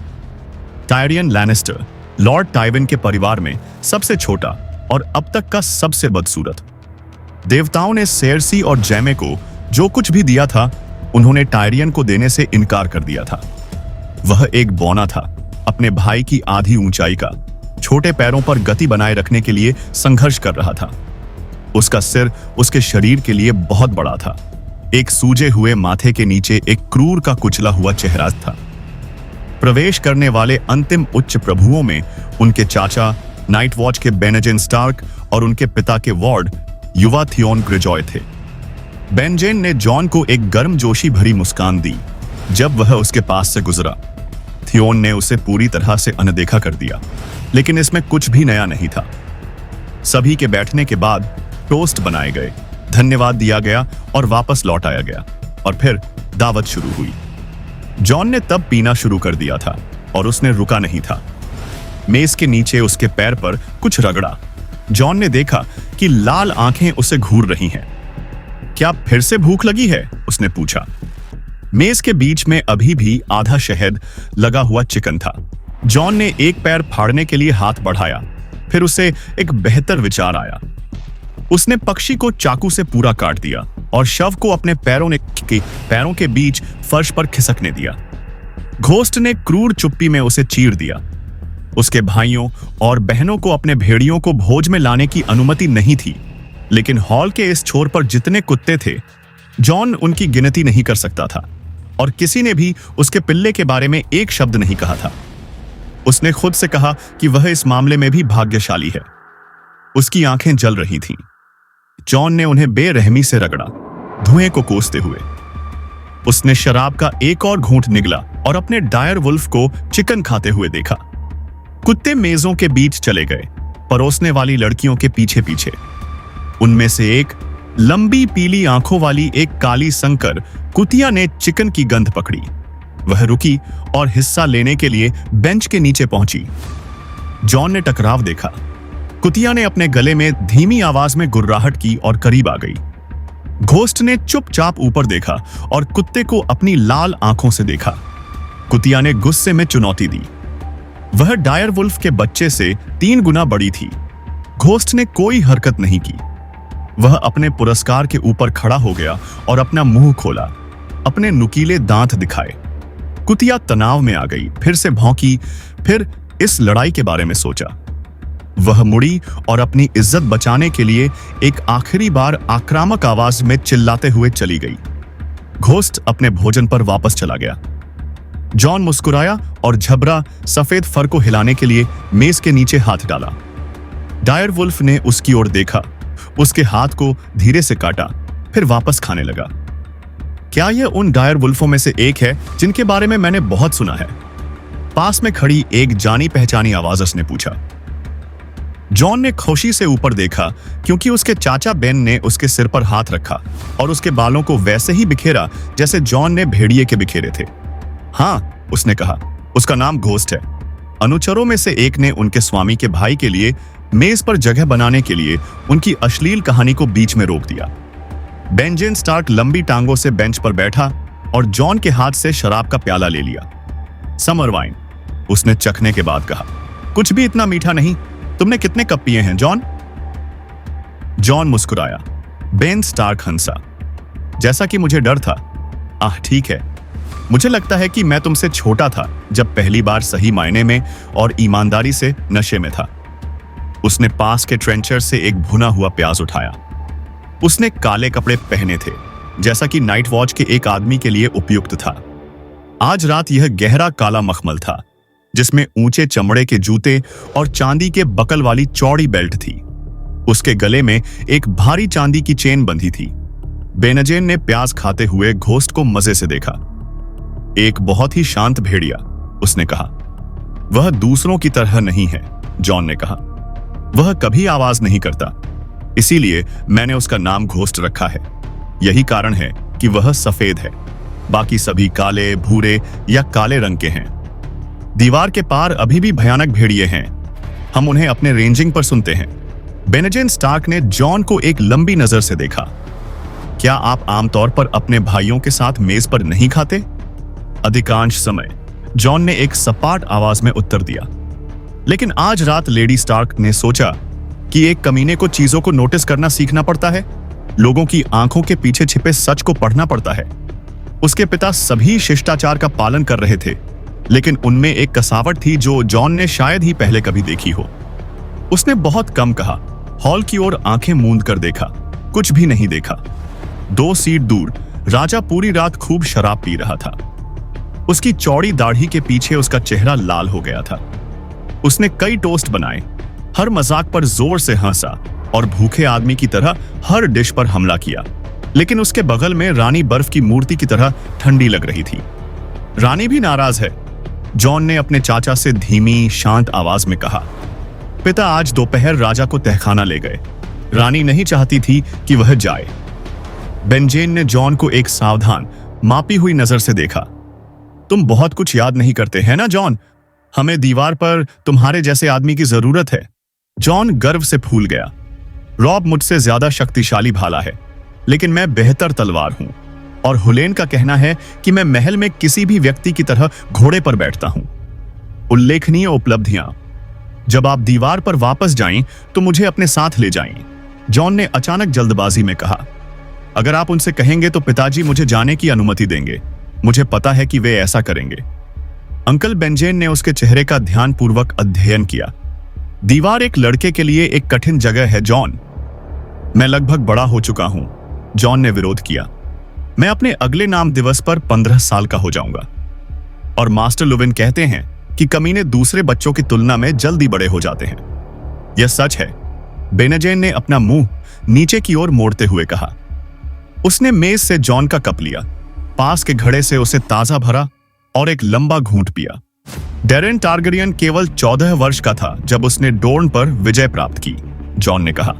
टायरियन लैनिस्टर लॉर्ड टाइविन के परिवार में सबसे छोटा और अब तक का सबसे बदसूरत। देवताओं ने सेर्सी और जैमे को जो कुछ भी दिया था, उन्होंने टायरियन को देने से इनकार कर दिया था। वह एक बौना था, अपने भाई की आधी ऊंचाई का, छोटे पैरों पर गति बनाए रखने के लिए संघर्ष कर रहा था। उसका सिर उसके शरीर के लिए बहुत बड़ा था। एक सूजे हुए माथे के नीचे एक क्रूर का कुचला हुआ चेहरा था। प्रवेश करने वाले अंतिम उच्च प्रभुओं में उनके चाचा नाइट वॉच के बेनेजेन स्टार्क और उनके पिता के वार्ड युवा थियोन ग्रेजॉय थे। बेनजेन ने जॉन को एक गर्मजोशी भरी मुस्कान दी जब वह उसके पास से गुजरा। थियोन ने उसे पूरी तरह से अनदेखा कर दिया, लेकिन इसमें कुछ भी नया नहीं था। सभी के बैठने के बाद टोस्ट बनाए गए, धन्यवाद दिया गया और वापस लौट आया गया, और फिर दावत शुरू हुई। जॉन ने तब पीना शुरू कर दिया था और उसने रुका नहीं था। मेज के नीचे उसके पैर पर कुछ रगड़ा। जॉन ने देखा कि लाल आंखें उसे घूर रही हैं। क्या फिर से भूख लगी है? उसने पूछा। मेज के बीच में अभी भी आधा शहद लगा हुआ चिकन था। जॉन ने एक पैर फाड़ने के लिए हाथ बढ़ाया, फिर उसे एक बेहतर विचार आया। उसने पक्षी को चाकू से पूरा काट दिया और शव को अपने पैरों के बीच फर्श पर खिसकने दिया। घोस्ट ने क्रूर चुप्पी में उसे चीर दिया। उसके भाइयों और बहनों को अपने भेड़ियों को भोज में लाने की अनुमति नहीं थी, लेकिन हॉल के इस छोर पर जितने कुत्ते थे, जॉन उनकी गिनती नहीं कर सकता था, और किसी ने भी उसके पिल्ले के बारे में एक शब्द नहीं कहा था। उसने खुद से कहा कि वह इस मामले में भी भाग्यशाली है। उसकी आंखें जल रही थीं। जॉन ने उन्हें बेरहमी से रगड़ा, धुएं को कोसते हुए। उसने शराब का एक और घूंट निगला और अपने डायर वुल्फ को चिकन खाते हुए देखा। कुत्ते मेजों के बीच चले गए, परोसने वाली लड़कियों के पीछे पीछे। उनमें से एक लंबी पीली आंखों वाली एक काली संकर कुतिया ने चिकन की गंध पकड़ी। वह रुकी और हिस्सा लेने के लिए बेंच के नीचे पहुंची। जॉन ने टकराव देखा। कुतिया ने अपने गले में धीमी आवाज में गुर्राहट की और करीब आ गई। घोस्ट ने चुपचाप ऊपर देखा और कुत्ते को अपनी लाल आंखों से देखा। कुतिया ने गुस्से में चुनौती दी। वह डायर वुल्फ के बच्चे से 3 गुना बड़ी थी। घोस्ट ने कोई हरकत नहीं की। वह अपने पुरस्कार के ऊपर खड़ा हो गया और अपना मुंह खोला, अपने नुकीले दांत दिखाए। कुतिया तनाव में आ गई, फिर से भौंकी, फिर इस लड़ाई के बारे में सोचा। वह मुड़ी और अपनी इज्जत बचाने के लिए एक आखिरी बार आक्रामक आवाज में चिल्लाते हुए चली गई। घोस्ट अपने भोजन पर वापस चला गया। जॉन मुस्कुराया और झबरा सफेद फर को हिलाने के लिए मेज के नीचे हाथ डाला। डायर वुल्फ ने उसकी ओर देखा, उसके हाथ को धीरे से काटा, फिर वापस खाने लगा। क्या यह उन डायर वुल्फों में से एक है जिनके बारे में मैंने बहुत सुना है? पास में खड़ी एक जानी पहचानी आवाज उसने पूछा। जॉन ने खुशी से ऊपर देखा, क्योंकि उसके चाचा बेन ने उसके सिर पर हाथ रखा और उसके बालों को वैसे ही बिखेरा जैसे जॉन ने भेड़िए के बिखेरे थे। हाँ, उसने कहा, उसका नाम घोस्ट है। अनुचरों में से एक ने उनके स्वामी के भाई के लिए मेज पर जगह बनाने के लिए उनकी अश्लील कहानी को बीच में रोक दिया। बेंजेन स्टार्क लंबी टांगों से बेंच पर बैठा और जॉन के हाथ से शराब का प्याला ले लिया। समर वाइन, उसने चखने के बाद कहा। कुछ भी इतना मीठा नहीं। तुमने कितने कप पिए हैं, जॉन? जॉन मुस्कुराया। बेन स्टार्क हंसा। जैसा कि मुझे डर था। ठीक है, मुझे लगता है कि मैं तुमसे छोटा था जब पहली बार सही मायने में और ईमानदारी से नशे में था। उसने पास के ट्रेंचर से एक भुना हुआ प्याज उठाया उसने काले कपड़े पहने थे, जैसा कि नाइट वॉच के एक आदमी के लिए उपयुक्त था। आज रात यह गहरा काला मखमल था, जिसमें ऊंचे चमड़े के जूते और चांदी के बकल वाली चौड़ी बेल्ट थी। उसके गले में एक भारी चांदी की चेन बंधी थी। बेनजेन ने प्याज खाते हुए घोस्ट को मजे से देखा। एक बहुत ही शांत भेड़िया, उसने कहा। वह दूसरों की तरह नहीं है, जॉन ने कहा। वह कभी आवाज नहीं करता, इसीलिए मैंने उसका नाम घोस्ट रखा है। यही कारण है कि वह सफेद है, बाकी सभी काले, भूरे या काले रंग के हैं। दीवार के पार अभी भी भयानक भेड़िए हैं। हम उन्हें अपने रेंजिंग पर सुनते हैं। बेनेजेन स्टार्क ने जॉन को एक लंबी नजर से देखा। क्या आप आमतौर पर अपने भाइयों के साथ मेज पर नहीं खाते? अधिकांश समय, जॉन ने एक सपाट आवाज में उत्तर दिया। लेकिन आज रात लेडी स्टार्क ने सोचा कि एक कमीने को चीजों को नोटिस करना सीखना पड़ता है। लोगों की आंखों के पीछे छिपे सच को पढ़ना पड़ता है। उसके पिता सभी शिष्टाचार का पालन कर रहे थे, लेकिन उनमें एक कसावट थी जो जॉन ने शायद ही पहले कभी देखी हो। उसने बहुत कम कहा, हॉल की ओर आंखें मूंद कर देखा, कुछ भी नहीं देखा। 2 सीट दूर राजा पूरी रात खूब शराब पी रहा था। उसकी चौड़ी दाढ़ी के पीछे उसका चेहरा लाल हो गया था। उसने कई टोस्ट बनाए, हर मजाक पर जोर से हंसा और भूखे आदमी की तरह हर डिश पर हमला किया। लेकिन उसके बगल में रानी बर्फ की मूर्ति की तरह ठंडी लग रही थी। रानी भी नाराज है, जॉन ने अपने चाचा से धीमी शांत आवाज में कहा। पिता आज दोपहर राजा को तहखाना ले गए। रानी नहीं चाहती थी कि वह जाए। बेनजेन ने जॉन को एक सावधान, मापी हुई नजर से देखा। तुम बहुत कुछ याद नहीं करते हैं ना जॉन? हमें दीवार पर तुम्हारे जैसे आदमी की जरूरत है। जॉन गर्व से फूल गया। रॉब मुझसे ज्यादा शक्तिशाली भाला है, लेकिन मैं बेहतर तलवार हूं। और हुलेन का कहना है कि मैं महल में किसी भी व्यक्ति की तरह घोड़े पर बैठता हूं। उल्लेखनीय उपलब्धियां। जब आप दीवार पर वापस जाएं तो मुझे अपने साथ ले जाएं, जॉन ने अचानक जल्दबाजी में कहा। अगर आप उनसे कहेंगे तो पिताजी मुझे जाने की अनुमति देंगे। मुझे पता है कि वे ऐसा करेंगे। अंकल बेनजेन ने उसके चेहरे का ध्यानपूर्वक अध्ययन किया। दीवार एक लड़के के लिए एक कठिन जगह है जॉन। मैं लगभग बड़ा हो चुका हूं, जॉन ने विरोध किया। मैं अपने अगले नाम दिवस पर 15 साल का हो जाऊंगा। और मास्टर लुविन कहते हैं कि कमीने दूसरे बच्चों की तुलना में जल्दी बड़े हो जाते हैं। यह सच है, बेनेजेन ने अपना मुंह नीचे की ओर मोड़ते हुए कहा। उसने मेज से जॉन का कप लिया, पास के घड़े से उसे ताजा भरा और एक लंबा घूंट पिया। डेरेन टारगेरियन केवल 14 वर्ष का था जब उसने डोर्न पर विजय प्राप्त की, जॉन ने कहा।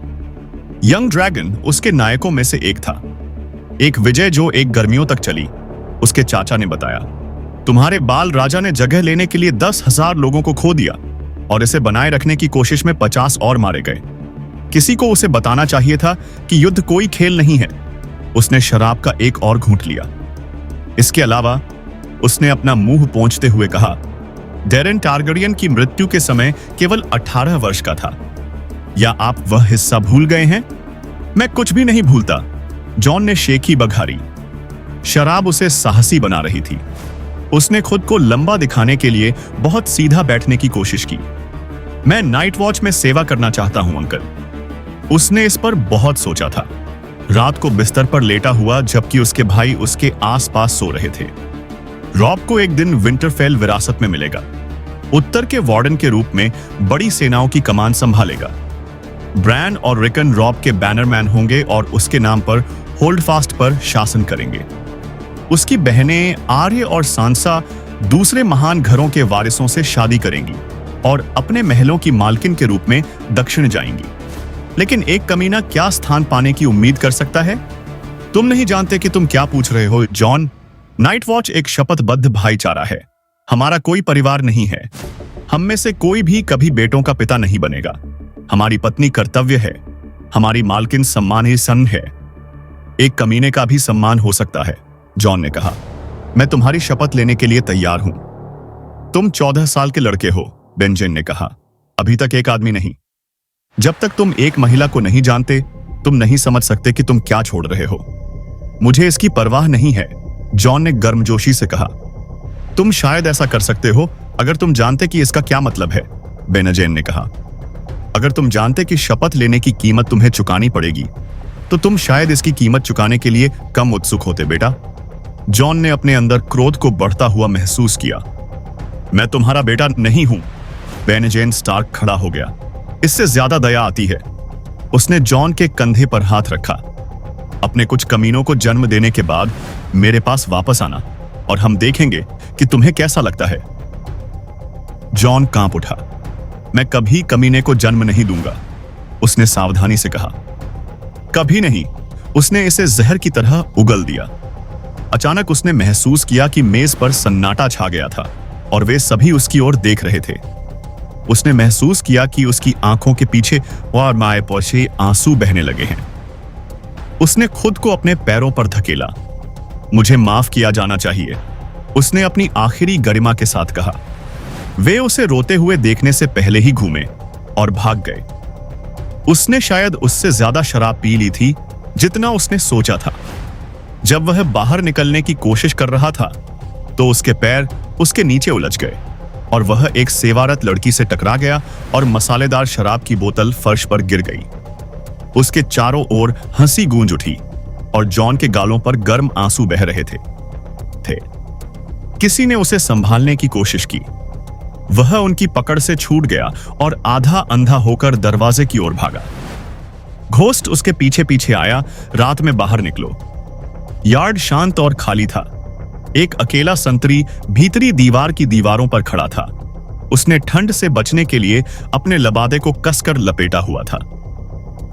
यंग ड्रैगन उसके नायकों में से एक था। एक विजय जो एक गर्मियों तक चली। उसके चाचा ने बताया, तुम्हारे बाल राजा ने जगह लेने के लिए 10,000 लोगों को खो दिया और इसे बनाए रखने की कोशिश में 50 और मारे गए। किसी को उसे बताना चाहिए था कि युद्ध कोई खेल नहीं है। उसने शराब का एक और घूंट लिया। इसके अलावा उसने अपना मुंह पोंछते हुए कहा, डेरेन टारगेरियन की मृत्यु के समय केवल 18 वर्ष का था। या आप वह हिस्सा भूल गए हैं? मैं कुछ भी नहीं भूलता, जॉन ने शेखी बघारी। शराब उसे साहसी बना रही थी। उसने खुद को लंबा दिखाने के लिए बहुत सीधा बैठने की कोशिश की। मैं नाइट वॉच में सेवा करना चाहता हूं अंकल। उसने इस पर बहुत सोचा था। रात को बिस्तर पर लेटा हुआ जबकि उसके भाई उसके आसपास सो रहे थे। रॉब को एक दिन विंटरफेल विरासत में मिलेगा। उत्तर के वार्डन के रूप में बड़ी सेनाओं की कमान संभालेगा। ब्रैन और रिकन रॉब के बैनरमैन होंगे और उसके नाम पर होल्डफास्ट पर शासन करेंगे। उसकी बहनें आर्य और सांसा दूसरे महान घरों के वारिसों से शादी करेंगी और अपने महलों की मालकिन के रूप में दक्षिण जाएंगी। लेकिन एक कमीना क्या स्थान पाने की उम्मीद कर सकता है? तुम नहीं जानते कि तुम क्या पूछ रहे हो जॉन। नाइट वॉच एक शपथबद्ध भाईचारा है। हमारा कोई परिवार नहीं है। हम में से कोई भी कभी बेटों का पिता नहीं बनेगा। हमारी पत्नी कर्तव्य है, हमारी मालकिन सम्मान ही सन है। एक कमीने का भी सम्मान हो सकता है, जॉन ने कहा। मैं तुम्हारी शपथ लेने के लिए तैयार हूं। तुम 14 साल के लड़के हो, बेनजेन ने कहा। अभी तक एक आदमी नहीं। जब तक तुम एक महिला को नहीं जानते, तुम नहीं समझ सकते कि तुम क्या छोड़ रहे हो। मुझे इसकी परवाह नहीं है, जॉन ने गर्मजोशी से कहा। तुम शायद ऐसा कर सकते हो अगर तुम जानते कि इसका क्या मतलब है, बेनजेन ने कहा। अगर तुम जानते कि शपथ लेने की कीमत तुम्हें चुकानी पड़ेगी, तो तुम शायद इसकी कीमत चुकाने के लिए कम उत्सुक होते बेटा। जॉन ने अपने अंदर क्रोध को बढ़ता हुआ महसूस किया। मैं तुम्हारा बेटा नहीं हूं। बेनेजेन स्टार्क खड़ा हो गया। इससे ज्यादा दया आती है। उसने जॉन के कंधे पर हाथ रखा। अपने कुछ कमीनों को जन्म देने के बाद मेरे पास वापस आना और हम देखेंगे कि तुम्हें कैसा लगता है। जॉन कांप उठा। मैं कभी कमीने को जन्म नहीं दूंगा, उसने सावधानी से कहा। कभी नहीं। उसने इसे जहर की तरह उगल दिया। अचानक उसने महसूस किया कि मेज पर सन्नाटा छा गया था और वे सभी उसकी ओर देख रहे थे। उसने महसूस किया कि उसकी आंखों के पीछे और माए पौछे आंसू बहने लगे हैं। उसने खुद को अपने पैरों पर धकेला। मुझे माफ किया जाना चाहिए, उसने अपनी आखिरी गरिमा के साथ कहा। वे उसे रोते हुए देखने से पहले ही घूमे और भाग गए। उसने शायद उससे ज्यादा शराब पी ली थी जितना उसने सोचा था। जब वह बाहर निकलने की कोशिश कर रहा था तो उसके पैर उसके नीचे उलझ गए और वह एक सेवारत लड़की से टकरा गया और मसालेदार शराब की बोतल फर्श पर गिर गई। उसके चारों ओर हंसी गूंज उठी और जॉन के गालों पर गर्म आंसू बह रहे थे। किसी ने उसे संभालने की कोशिश की। वह उनकी पकड़ से छूट गया और आधा अंधा होकर दरवाजे की ओर भागा। घोस्ट उसके पीछे पीछे आया। रात में बाहर निकलो। यार्ड शांत और खाली था। एक अकेला संतरी भीतरी दीवार की दीवारों पर खड़ा था। उसने ठंड से बचने के लिए अपने लबादे को कसकर लपेटा हुआ था।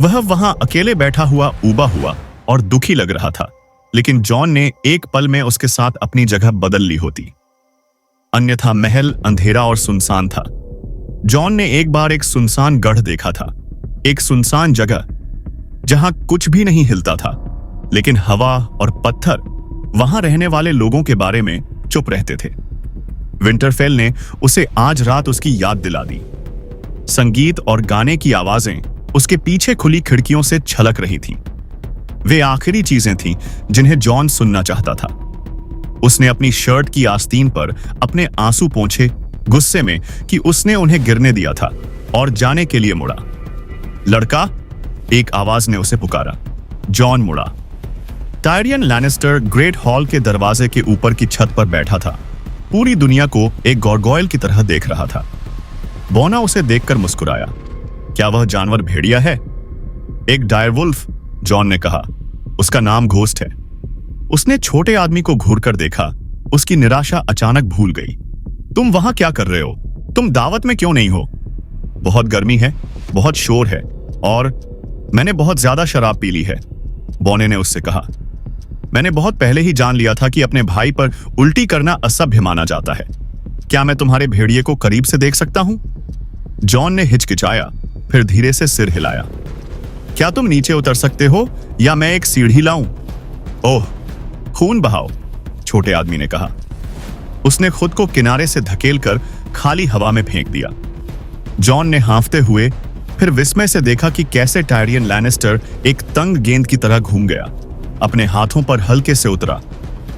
वह वहां अकेले बैठा हुआ ऊबा हुआ और दुखी लग रहा था, लेकिन जॉन ने एक पल में उसके साथ अपनी जगह बदल ली होती। अन्यथा महल अंधेरा और सुनसान था। जॉन ने एक बार एक सुनसान गढ़ देखा था, एक सुनसान जगह जहां कुछ भी नहीं हिलता था, लेकिन हवा और पत्थर वहां रहने वाले लोगों के बारे में चुप रहते थे। विंटरफेल ने उसे आज रात उसकी याद दिला दी। संगीत और गाने की आवाजें उसके पीछे खुली खिड़कियों से छलक रही थीं। वे आखिरी चीजें थीं जिन्हें जॉन सुनना चाहता था। उसने अपनी शर्ट की आस्तीन पर अपने आंसू पोंछे, गुस्से में कि उसने उन्हें गिरने दिया था, और जाने के लिए मुड़ा। लड़का, एक आवाज ने उसे पुकारा। जॉन मुड़ा। टायरियन लैनिस्टर ग्रेट हॉल के दरवाजे के ऊपर की छत पर बैठा था। पूरी दुनिया को एक गॉर्गोयल की तरह देख रहा था। बोना उसे देखकर मुस्कुराया। क्या वह जानवर भेड़िया है? एक डायरवुल्फ, जॉन ने कहा। उसका नाम घोस्ट है। उसने छोटे आदमी को घूरकर देखा। उसकी निराशा अचानक भूल गई। तुम वहां क्या कर रहे हो? तुम दावत में क्यों नहीं हो? बहुत गर्मी है, बहुत शोर है, और मैंने बहुत ज्यादा शराब पी ली है, बोने ने उससे कहा। मैंने बहुत पहले ही जान लिया था कि अपने भाई पर उल्टी करना असभ्य माना जाता है। क्या मैं तुम्हारे भेड़िए को करीब से देख सकता हूं? जॉन ने हिचकिचाया, फिर धीरे से सिर हिलाया। क्या तुम नीचे उतर सकते हो या मैं एक सीढ़ी लाऊं? ओह, खून बहाओ, छोटे आदमी ने कहा। उसने खुद को किनारे से धकेलकर खाली हवा में फेंक दिया। जॉन ने हांफते हुए फिर विस्मय से देखा कि कैसे टायरियन लैनिस्टर एक तंग गेंद की तरह घूम गया, अपने हाथों पर हल्के से उतरा,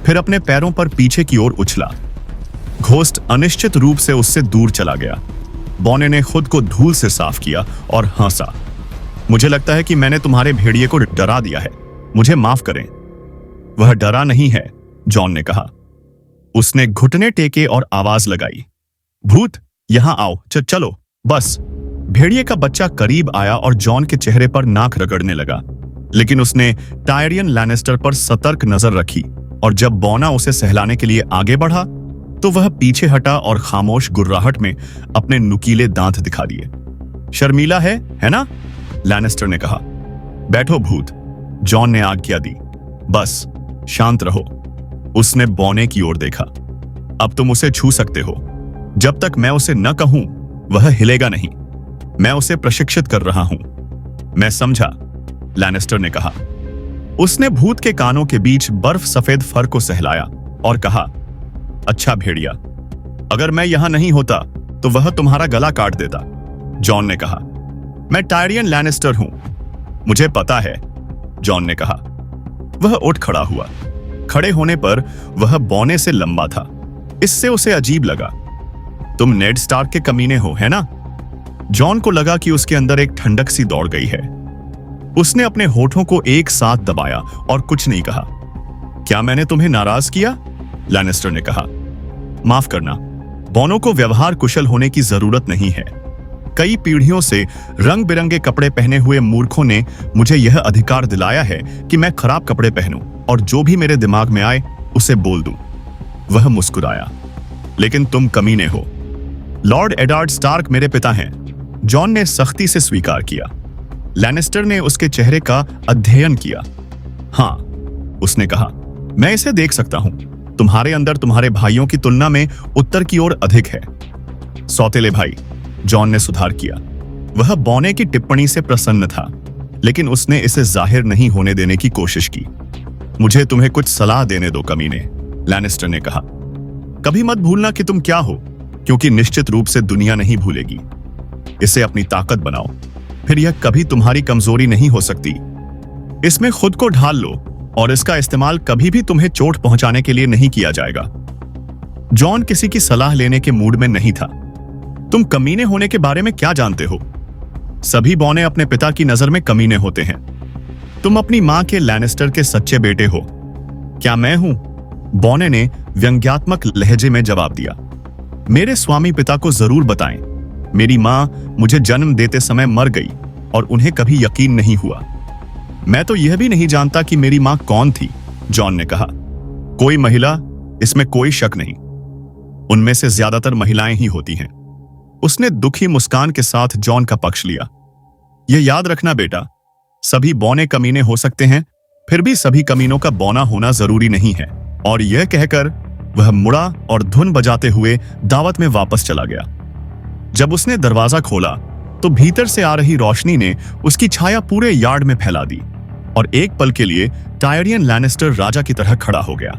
फिर अपने पैरों पर पीछे की ओर उछला। घोस्ट अनिश्चित रूप से उससे दूर चला गया। बोने ने खुद को धूल से साफ किया और हंसा। मुझे लगता है कि मैंने तुम्हारे भेड़िए को डरा दिया है, मुझे माफ करें। वह डरा नहीं है, जॉन ने कहा। उसने घुटने टेके और आवाज लगाई, भूत, यहां आओ, चलो बस। भेड़िए का बच्चा करीब आया और जॉन के चेहरे पर नाक रगड़ने लगा, लेकिन उसने टायरियन लैनिस्टर पर सतर्क नजर रखी, और जब बोना उसे सहलाने के लिए आगे बढ़ा तो वह पीछे हटा और खामोश गुर्राहट में अपने नुकीले दांत दिखा दिए। शर्मीला है ना? लैनिस्टर ने कहा। बैठो भूत, जॉन ने आज्ञा दी। बस शांत रहो। उसने बोने की ओर देखा। अब तुम उसे छू सकते हो। जब तक मैं उसे न कहूं वह हिलेगा नहीं। मैं उसे प्रशिक्षित कर रहा हूं। मैं समझा, लैनिस्टर ने कहा। उसने भूत के कानों के बीच बर्फ सफेद फर को सहलाया और कहा, अच्छा भेड़िया, अगर मैं यहां नहीं होता तो वह तुम्हारा गला काट देता। जॉन ने कहा। मैं टायरियन लैनिस्टर हूं। मुझे पता है, जॉन ने कहा। वह उठ खड़ा हुआ। खड़े होने पर वह बोने से लंबा था। इससे उसे अजीब लगा। तुम नेड स्टार्क के कमीने हो, है ना? जॉन को लगा कि उसके अंदर एक ठंडक सी दौड़ गई है। उसने अपने होठों को एक साथ दबाया और कुछ नहीं कहा। क्या मैंने तुम्हें नाराज किया? लैनिस्टर ने कहा। माफ करना, बॉनो को व्यवहार कुशल होने की जरूरत नहीं है। कई पीढ़ियों से रंग बिरंगे कपड़े पहने हुए मूर्खों ने मुझे यह अधिकार दिलाया है कि मैं खराब कपड़े पहनूं और जो भी मेरे दिमाग में आए उसे बोल दूं। वह मुस्कुराया। लेकिन तुम कमीने हो। लॉर्ड एडार्ड स्टार्क मेरे पिता हैं, जॉन ने सख्ती से स्वीकार किया। लैनिस्टर ने उसके चेहरे का अध्ययन किया। हाँ, उसने कहा, मैं इसे देख सकता हूं। तुम्हारे अंदर तुम्हारे भाइयों की तुलना में उत्तर की ओर अधिक है। सौतेले भाई, जॉन ने सुधार किया। वह बॉने की टिप्पणी से प्रसन्न था, लेकिन उसने इसे जाहिर नहीं होने देने की कोशिश की। मुझे तुम्हें कुछ सलाह देने दो कमीने, लैनिस्टर ने कहा। कभी मत भूलना कि तुम क्या हो, क्योंकि निश्चित रूप से दुनिया नहीं भूलेगी। इसे अपनी ताकत बनाओ, फिर यह कभी तुम्हारी कमजोरी नहीं हो सकती। इसमें खुद को ढाल लो और इसका इस्तेमाल कभी भी तुम्हें चोट पहुंचाने के लिए नहीं किया जाएगा। जॉन किसी की सलाह लेने के मूड में नहीं था। तुम कमीने होने के बारे में क्या जानते हो? सभी बॉने अपने पिता की नजर में कमीने होते हैं। तुम अपनी मां के लैनिस्टर के सच्चे बेटे हो। क्या मैं हूं? बॉने ने व्यंग्यात्मक लहजे में जवाब दिया। मेरे स्वामी पिता को जरूर बताएं। मेरी मां मुझे जन्म देते समय मर गई और उन्हें कभी यकीन नहीं हुआ। मैं तो यह भी नहीं जानता कि मेरी मां कौन थी, जॉन ने कहा। कोई महिला, इसमें कोई शक नहीं। उनमें से ज्यादातर महिलाएं ही होती हैं। उसने दुखी मुस्कान के साथ जॉन का पक्ष लिया। यह याद रखना बेटा, सभी बौने कमीने हो सकते हैं, फिर भी सभी कमीनों का बौना होना जरूरी नहीं है। और यह कहकर वह मुड़ा और धुन बजाते हुए दावत में वापस चला गया। जब उसने दरवाजा खोला तो भीतर से आ रही रोशनी ने उसकी छाया पूरे यार्ड में फैला दी और एक पल के लिए टायरियन लैनिस्टर राजा की तरह खड़ा हो गया।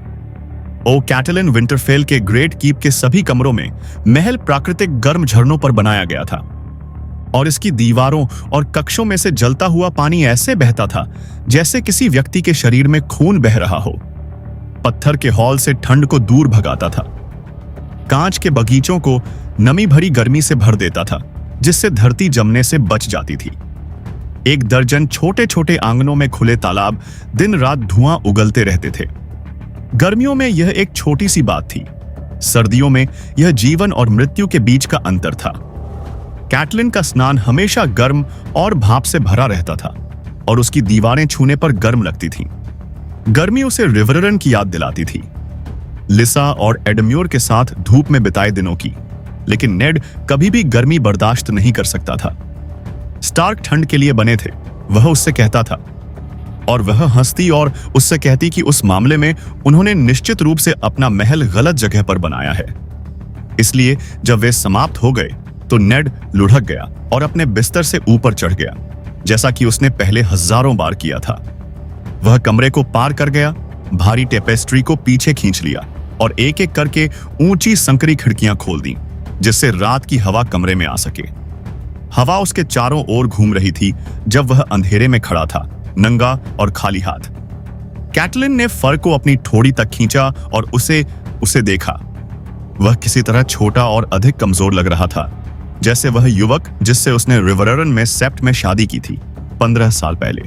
ओ कैटलिन विंटरफेल के ग्रेट कीप के सभी कमरों में महल प्राकृतिक गर्म झरनों पर बनाया गया था और इसकी दीवारों और कक्षों में से जलता हुआ पानी ऐसे बहता था जैसे किसी व्यक्ति के शरीर में खून बह रहा हो। पत्थर के हॉल से ठंड को दूर भगाता था। कांच के बगीचों को नमी भरी गर्मी से भर देता था, जिससे धरती जमने से बच जाती थी। एक दर्जन छोटे छोटे आंगनों में खुले तालाब दिन रात धुआं उगलते रहते थे। गर्मियों में यह एक छोटी सी बात थी, सर्दियों में यह जीवन और मृत्यु के बीच का अंतर था। कैटलिन का स्नान हमेशा गर्म और भाप से भरा रहता था और उसकी दीवारें छूने पर गर्म लगती थीं। गर्मी उसे रिवररन की याद दिलाती थी, लिसा और एडम्योर के साथ धूप में बिताए दिनों की। लेकिन नेड कभी भी गर्मी बर्दाश्त नहीं कर सकता था। स्टार्क ठंड के लिए बने थे, वह उससे कहता था, और वह हंसती और उससे कहती कि उस मामले में उन्होंने निश्चित रूप से अपना महल गलत जगह पर बनाया है। इसलिए जब वे समाप्त हो गए तो नेड लुढ़क गया और अपने बिस्तर से ऊपर चढ़ गया, जैसा कि उसने पहले हजारों बार किया था। वह कमरे को पार कर गया, भारी टेपेस्ट्री को पीछे खींच लिया और एक एक करके ऊंची संकरी खिड़कियां खोल दी, जिससे रात की हवा कमरे में आ सके। हवा उसके चारों ओर घूम रही थी जब वह अंधेरे में खड़ा था, नंगा और खाली हाथ। कैटलिन ने फर को अपनी ठोड़ी तक खींचा और उसे देखा। वह किसी तरह छोटा और अधिक कमजोर लग रहा था, जैसे वह युवक जिससे उसने रिवररन में सेप्ट में शादी की थी 15 साल पहले।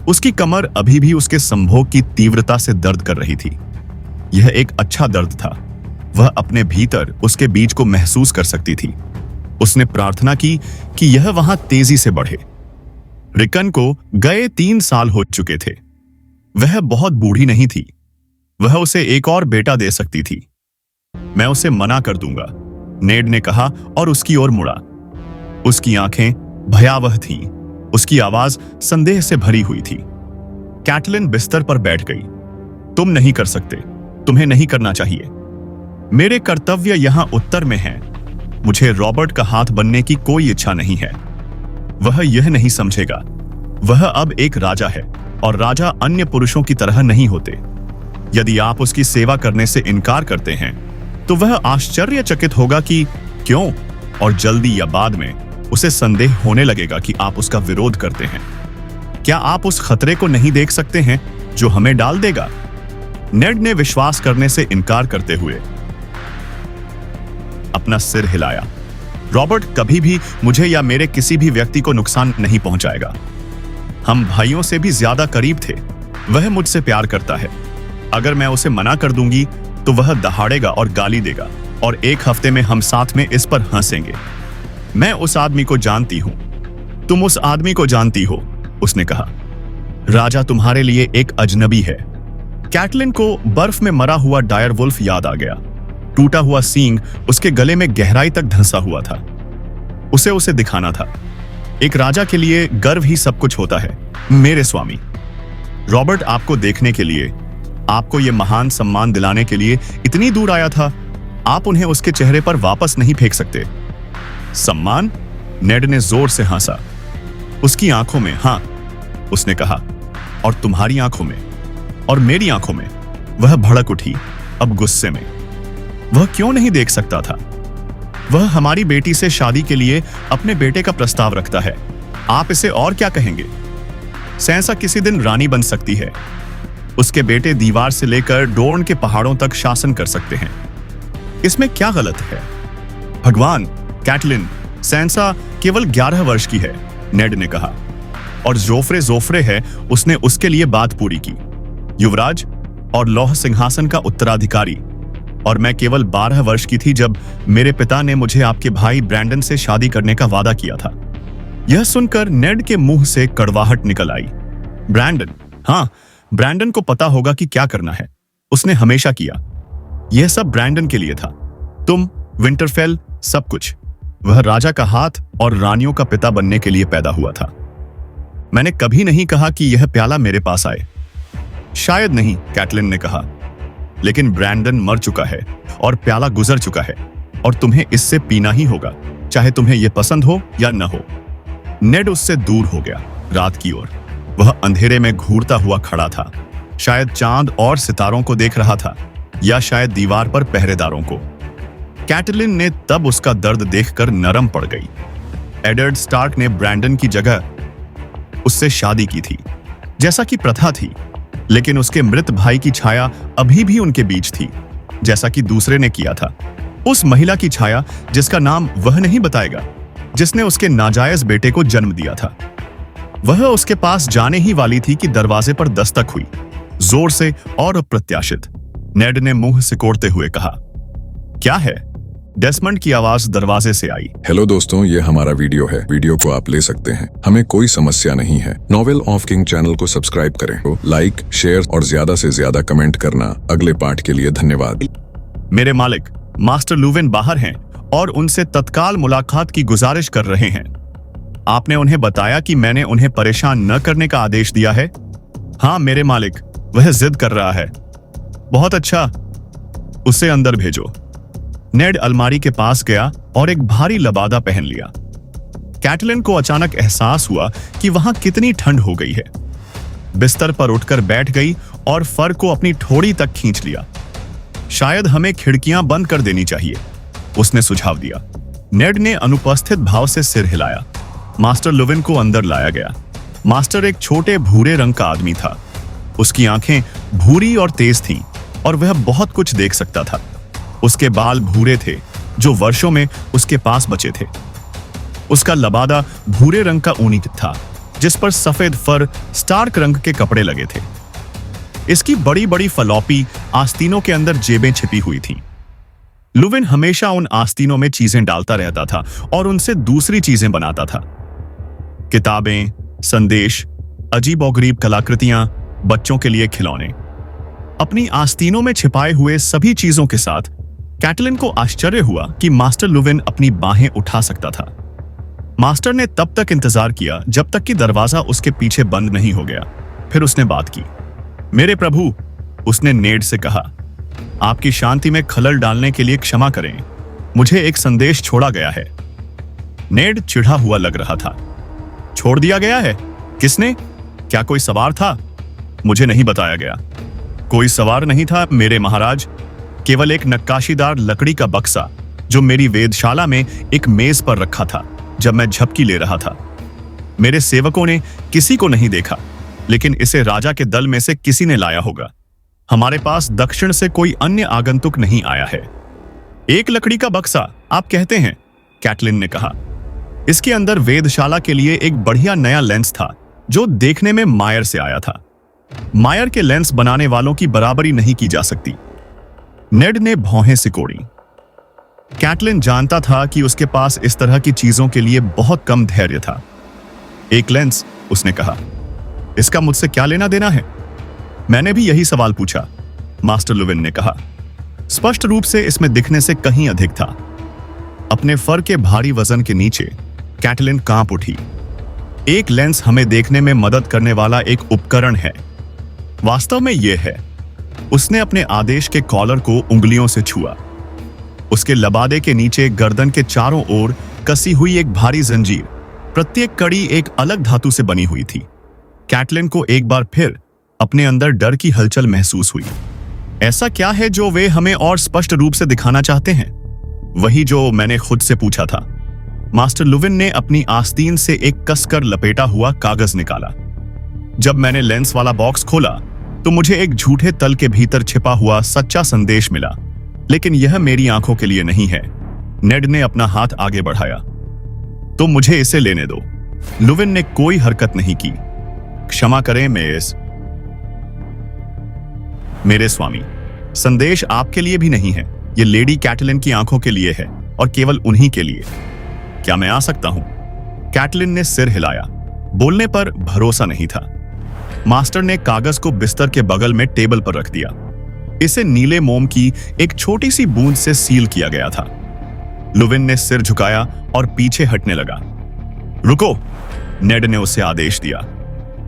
उसकी कमर अभी भी उसके संभोग की तीव्रता से दर्द कर रही थी। यह एक अच्छा दर्द था। वह अपने भीतर उसके बीज को महसूस कर सकती थी। उसने प्रार्थना की कि यह वहां तेजी से बढ़े। रिकन को गए 3 साल हो चुके थे। वह बहुत बूढ़ी नहीं थी। वह उसे एक और बेटा दे सकती थी। मैं उसे मना कर दूंगा, नेड ने कहा और उसकी ओर मुड़ा। उसकी आंखें भयावह थीं। उसकी आवाज संदेह से भरी हुई थी। कैटलिन बिस्तर पर बैठ गई। तुम नहीं कर सकते, तुम्हें नहीं करना चाहिए। मेरे कर्तव्य यहां उत्तर में हैं। मुझे रॉबर्ट का हाथ बनने की कोई इच्छा नहीं है। वह यह नहीं समझेगा। वह अब एक राजा है और राजा अन्य पुरुषों की तरह नहीं होते। यदि आप उसकी सेवा करने से इनकार करते हैं तो वह आश्चर्यचकित होगा कि क्यों, और जल्दी या बाद में उसे संदेह होने लगेगा कि आप उसका विरोध करते हैं। क्या आप उस खतरे को नहीं देख सकते हैं जो हमें डाल देगा? नेड ने विश्वास करने से इनकार करते हुए अपना सिर हिलाया। रॉबर्ट कभी भी मुझे या मेरे किसी भी व्यक्ति को नुकसान नहीं पहुंचाएगा। हम भाइयों से भी ज्यादा करीब थे। वह मुझसे प्यार करता है। अगर मैं उसे मना कर दूंगी तो वह दहाड़ेगा और गाली देगा और 1 हफ्ते में हम साथ में इस पर हंसेंगे। मैं उस आदमी को जानती हूं। तुम उस आदमी को जानती हो, उसने कहा। राजा तुम्हारे लिए एक अजनबी है। कैटलिन को बर्फ में मरा हुआ डायर वुल्फ याद आ गया। टूटा हुआ सींग उसके गले में गहराई तक धंसा हुआ था। उसे दिखाना था। एक राजा के लिए गर्व ही सब कुछ होता है। मेरे स्वामी, रॉबर्ट आपको देखने के लिए, आपको यह महान सम्मान दिलाने के लिए इतनी दूर आया था। आप उन्हें उसके चेहरे पर वापस नहीं फेंक सकते। सम्मान? नेड ने जोर से हंसा। उसकी आंखों में, हां, उसने कहा, और तुम्हारी आंखों में और मेरी आंखों में। वह भड़क उठी, अब गुस्से में। वह क्यों नहीं देख सकता था? वह हमारी बेटी से शादी के लिए अपने बेटे का प्रस्ताव रखता है। आप इसे और क्या कहेंगे? सैंसा किसी दिन रानी बन सकती है। उसके बेटे दीवार से लेकर डोर्न के पहाड़ों तक शासन कर सकते हैं। इसमें क्या गलत है? भगवान, कैटलिन, सैंसा केवल 11 वर्ष की है, नेड ने कहा, और जोफ्रे है, उसने उसके लिए बात पूरी की। युवराज और लौह सिंहासन का उत्तराधिकारी। और मैं केवल 12 वर्ष की थी जब मेरे पिता ने मुझे आपके भाई ब्रैंडन से शादी करने का वादा किया था। यह सुनकर नेड के मुंह से कड़वाहट निकल आई। ब्रैंडन? हां, ब्रैंडन को पता होगा कि क्या करना है। उसने हमेशा किया। यह सब ब्रैंडन के लिए था। तुम, विंटरफेल, सब कुछ। वह राजा का हाथ और रानियों का पिता बनने के लिए पैदा हुआ था। मैंने कभी नहीं कहा कि यह प्याला मेरे पास आए। शायद नहीं, कैटलिन ने कहा, लेकिन ब्रैंडन मर चुका है और प्याला गुजर चुका है, और तुम्हें इससे पीना ही होगा, चाहे तुम्हें यह पसंद हो या न हो। नेड उससे दूर हो गया, रात की ओर। वह अंधेरे में घूरता हुआ खड़ा था। शायद चांद और सितारों को देख रहा था, या शायद दीवार पर पहरेदारों को। कैटलिन ने तब उसका दर्द देखकर नरम पड़ गई। एडवर्ड स्टार्क ने ब्रैंडन की जगह उससे शादी की थी, जैसा कि प्रथा थी, लेकिन उसके मृत भाई की छाया अभी भी उनके बीच थी, जैसा कि दूसरे ने किया था। उस महिला की छाया जिसका नाम वह नहीं बताएगा, जिसने उसके नाजायज बेटे को जन्म दिया था। वह उसके पास जाने ही वाली थी कि दरवाजे पर दस्तक हुई, जोर से और अप्रत्याशित। नेड ने मुंह सिकोड़ते हुए कहा, क्या है? डेस्मंड की आवाज दरवाजे से आई। हेलो दोस्तों, ये हमारा वीडियो है। वीडियो को आप ले सकते हैं, हमें कोई समस्या नहीं है। नॉवेल ऑफ किंग चैनल को सब्सक्राइब करें, लाइक, शेयर और ज्यादा से ज्यादा कमेंट करना। अगले पार्ट के लिए धन्यवाद। मेरे मालिक मास्टर लुवेन बाहर हैं और उनसे तत्काल मुलाकात की गुजारिश कर रहे हैं। आपने उन्हें बताया कि मैंने उन्हें परेशान न करने का आदेश दिया है? हाँ मेरे मालिक, वह जिद कर रहा है। बहुत अच्छा, उसे अंदर भेजो। नेड अलमारी के पास गया और एक भारी लबादा पहन लिया। कैटलिन को अचानक एहसास हुआ कि वहां कितनी ठंड हो गई है। बिस्तर पर उठकर बैठ गई और फर को अपनी ठोड़ी तक खींच लिया। शायद हमें खिड़कियां बंद कर देनी चाहिए, उसने सुझाव दिया। नेड ने अनुपस्थित भाव से सिर हिलाया। मास्टर लुवेन को अंदर लाया गया। मास्टर एक छोटे भूरे रंग का आदमी था। उसकी आंखें भूरी और तेज थीं और वह बहुत कुछ देख सकता था। उसके बाल भूरे थे, जो वर्षों में उसके पास बचे थे। उसका लबादा भूरे रंग का ऊनी था, जिस पर सफेद फर स्टार्क रंग के कपड़े लगे थे। इसकी बड़ी बड़ी फलौपी आस्तीनों के अंदर जेबें छिपी हुई थीं। लुवेन हमेशा उन आस्तीनों में चीजें डालता रहता था और उनसे दूसरी चीजें बनाता था। किताबें, संदेश, अजीबोगरीब कलाकृतियां, बच्चों के लिए खिलौने। अपनी आस्तीनों में छिपाए हुए सभी चीजों के साथ कैटलिन को आश्चर्य हुआ कि मास्टर लुवेन अपनी बाहें उठा सकता था। मास्टर ने तब तक इंतजार किया जब तक कि दरवाजा उसके पीछे बंद नहीं हो गया। फिर उसने बात की। मेरे प्रभु, उसने नेड से कहा, आपकी शांति में खलल डालने के लिए क्षमा करें। मुझे एक संदेश छोड़ा गया है। नेड चिढ़ा हुआ लग रहा था। छोड़ दिया गया है? किसने? क्या कोई सवार था? मुझे नहीं बताया गया। कोई सवार नहीं था मेरे महाराज, केवल एक नक्काशीदार लकड़ी का बक्सा जो मेरी वेधशाला में एक मेज पर रखा था जब मैं झपकी ले रहा था। मेरे सेवकों ने किसी को नहीं देखा, लेकिन इसे राजा के दल में से किसी ने लाया होगा। हमारे पास दक्षिण से कोई अन्य आगंतुक नहीं आया है। एक लकड़ी का बक्सा आप कहते हैं? कैटलिन ने कहा। इसके अंदर वेधशाला के लिए एक बढ़िया नया लेंस था, जो देखने में मायर से आया था। मायर के लेंस बनाने वालों की बराबरी नहीं की जा सकती। नेड ने भौहें सिकोड़ी। कैटलिन जानता था कि उसके पास इस तरह की चीजों के लिए बहुत कम धैर्य था। एक लेंस, उसने कहा, इसका मुझसे क्या लेना देना है? मैंने भी यही सवाल पूछा, मास्टर लुविन ने कहा। स्पष्ट रूप से इसमें दिखने से कहीं अधिक था। अपने फर के भारी वजन के नीचे कैटलिन कांप उठी। एक लेंस हमें देखने में मदद करने वाला एक उपकरण है। वास्तव में यह है। उसने अपने आदेश के कॉलर को उंगलियों से छुआ। उसके लबादे के नीचे गर्दन के चारों ओर कसी हुई एक भारी जंजीर, प्रत्येक कड़ी एक अलग धातु से बनी हुई थी। कैटलिन को एक बार फिर अपने अंदर डर की हलचल महसूस हुई। ऐसा क्या है जो वे हमें और स्पष्ट रूप से दिखाना चाहते हैं? वही जो मैंने खुद से पूछा था। मास्टर लुविन ने अपनी आस्तीन से एक कसकर लपेटा हुआ कागज निकाला। जब मैंने लेंस वाला बॉक्स खोला तो मुझे एक झूठे तल के भीतर छिपा हुआ सच्चा संदेश मिला, लेकिन यह मेरी आंखों के लिए नहीं है। नेड ने अपना हाथ आगे बढ़ाया। तो मुझे इसे लेने दो। लुविन ने कोई हरकत नहीं की। क्षमा करें मेरे स्वामी, संदेश आपके लिए भी नहीं है। यह लेडी कैटलिन की आंखों के लिए है और केवल उन्हीं के लिए। क्या मैं आ सकता हूं? कैटलिन ने सिर हिलाया। बोलने पर भरोसा नहीं था। मास्टर ने कागज को बिस्तर के बगल में टेबल पर रख दिया। इसे नीले मोम की एक छोटी सी बूंद से सील किया गया था। लुविन ने सिर झुकाया और पीछे हटने लगा। रुको, नेड ने उसे आदेश दिया।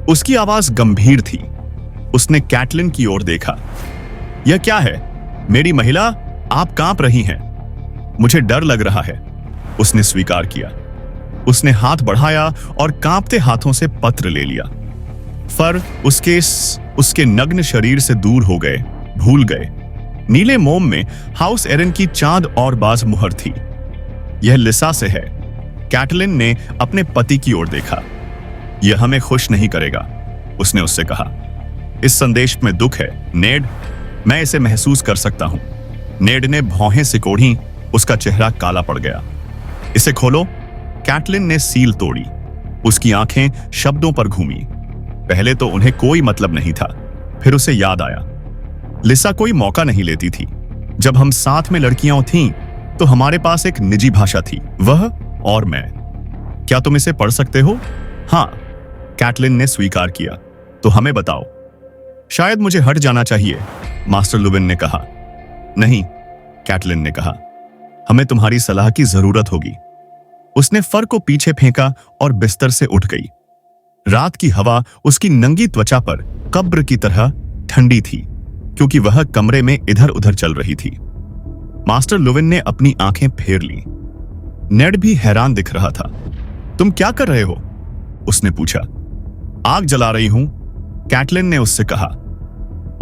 उसकी आवाज गंभीर थी। उसने कैटलिन की ओर देखा। यह क्या है? मेरी महिला, आप कांप रही हैं। मुझे डर लग रहा है, उसने स्वीकार किया। उसने हाथ बढ़ाया और कांपते हाथों से पत्र ले लिया। फर उसके नग्न शरीर से दूर हो गए, भूल गए। नीले मोम में हाउस एरन की चांद और बाज मुहर थी। यह लिसा से है। कैटलिन ने अपने पति की ओर देखा। यह हमें खुश नहीं करेगा, उसने उससे कहा। इस संदेश में दुख है, नेड। मैं इसे महसूस कर सकता हूं। नेड ने भौहें सिकोड़ी। उसका चेहरा काला पड़ गया। इसे खोलो। कैटलिन ने सील तोड़ी। उसकी आंखें शब्दों पर घूमी। पहले तो उन्हें कोई मतलब नहीं था, फिर उसे याद आया। लिसा कोई मौका नहीं लेती थी। जब हम साथ में लड़कियां थीं, तो हमारे पास एक निजी भाषा थी, वह और मैं। क्या तुम इसे पढ़ सकते हो? हाँ, कैटलिन ने स्वीकार किया। तो हमें बताओ। शायद मुझे हट जाना चाहिए, मास्टर लुविन ने कहा। नहीं, कैटलिन ने कहा, हमें तुम्हारी सलाह की जरूरत होगी। उसने फर को पीछे फेंका और बिस्तर से उठ गई। रात की हवा उसकी नंगी त्वचा पर कब्र की तरह ठंडी थी, क्योंकि वह कमरे में इधर उधर चल रही थी। मास्टर लुविन ने अपनी आंखें फेर ली। नेड भी हैरान दिख रहा था। तुम क्या कर रहे हो? उसने पूछा। आग जला रही हूं, कैटलिन ने उससे कहा।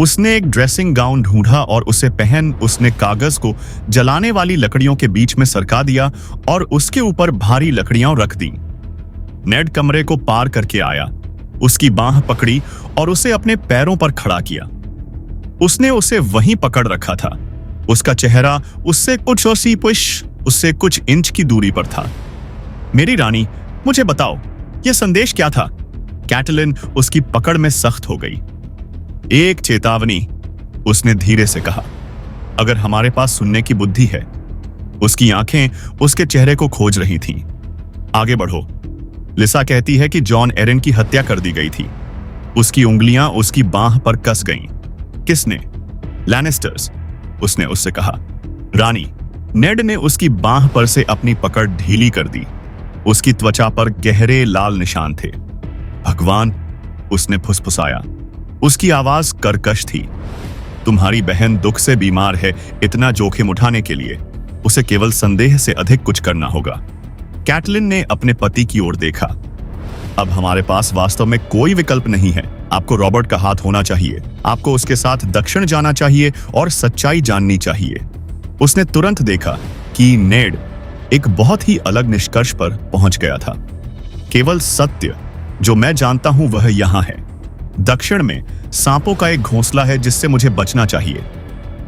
उसने एक ड्रेसिंग गाउन ढूंढा और उसे पहन उसने कागज को जलाने वाली लकड़ियों के बीच में सरका दिया और उसके ऊपर भारी लकड़ियां रख दी। नेड कमरे को पार करके आया, उसकी बांह पकड़ी और उसे अपने पैरों पर खड़ा किया। उसने उसे वहीं पकड़ रखा था। उसका चेहरा उससे कुछ इंच की दूरी पर था। मेरी रानी, मुझे बताओ, यह संदेश क्या था? कैटलिन उसकी पकड़ में सख्त हो गई। एक चेतावनी, उसने धीरे से कहा। अगर हमारे पास सुनने की बुद्धि है। उसकी आंखें उसके चेहरे को खोज रही थीं। आगे बढ़ो। लिसा कहती है कि जॉन एरन की हत्या कर दी गई थी। उसकी उंगलियां उसकी बांह पर कस गईं। किसने? लैनिस्टर्स, उसने उससे कहा। रानी, नेड ने उसकी बांह पर से अपनी पकड़ ढीली कर दी। उसकी त्वचा पर गहरे लाल निशान थे। भगवान, उसने फुसफुसाया। उसकी आवाज कर्कश थी। तुम्हारी बहन दुख से बीमार है। इतना जोखिम उठाने के लिए उसे केवल संदेह से अधिक कुछ करना होगा। कैटलिन ने अपने पति की ओर देखा। अब हमारे पास वास्तव में कोई विकल्प नहीं है। आपको रॉबर्ट का हाथ होना चाहिए। आपको उसके साथ दक्षिण जाना चाहिए और सच्चाई जाननी चाहिए। उसने तुरंत देखा कि नेड एक बहुत ही अलग निष्कर्ष पर पहुंच गया था। केवल सत्य जो मैं जानता हूं वह यहां है। दक्षिण में सांपों का एक घोंसला है जिससे मुझे बचना चाहिए।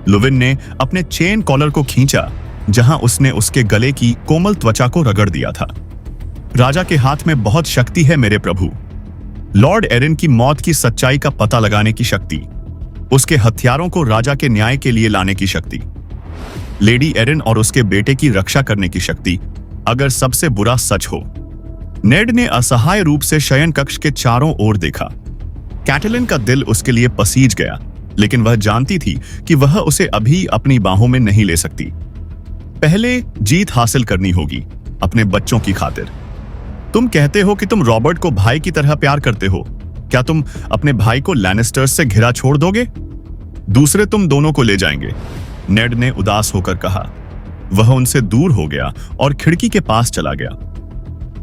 लुविन ने अपने चेन कॉलर को खींचा, जहां उसने उसके गले की कोमल त्वचा को रगड़ दिया था। राजा के हाथ में बहुत शक्ति है मेरे प्रभु। लॉर्ड एरिन की मौत की सच्चाई का पता लगाने की शक्ति, उसके हथियारों को राजा के न्याय के लिए लाने की शक्ति, लेडी एरिन और उसके बेटे की रक्षा करने की शक्ति, अगर सबसे बुरा सच हो। नेड ने असहाय रूप से शयन कक्ष के चारों ओर देखा। कैटलिन का दिल उसके लिए पसीज गया, लेकिन वह जानती थी कि वह उसे अभी अपनी बाहों में नहीं ले सकती। पहले जीत हासिल करनी होगी अपने बच्चों की खातिर। तुम कहते हो कि तुम रॉबर्ट को भाई की तरह प्यार करते हो। क्या तुम अपने भाई को लैनिस्टर्स से घिरा छोड़ दोगे? दूसरे तुम दोनों को ले जाएंगे, नेड ने उदास होकर कहा। वह उनसे दूर हो गया और खिड़की के पास चला गया।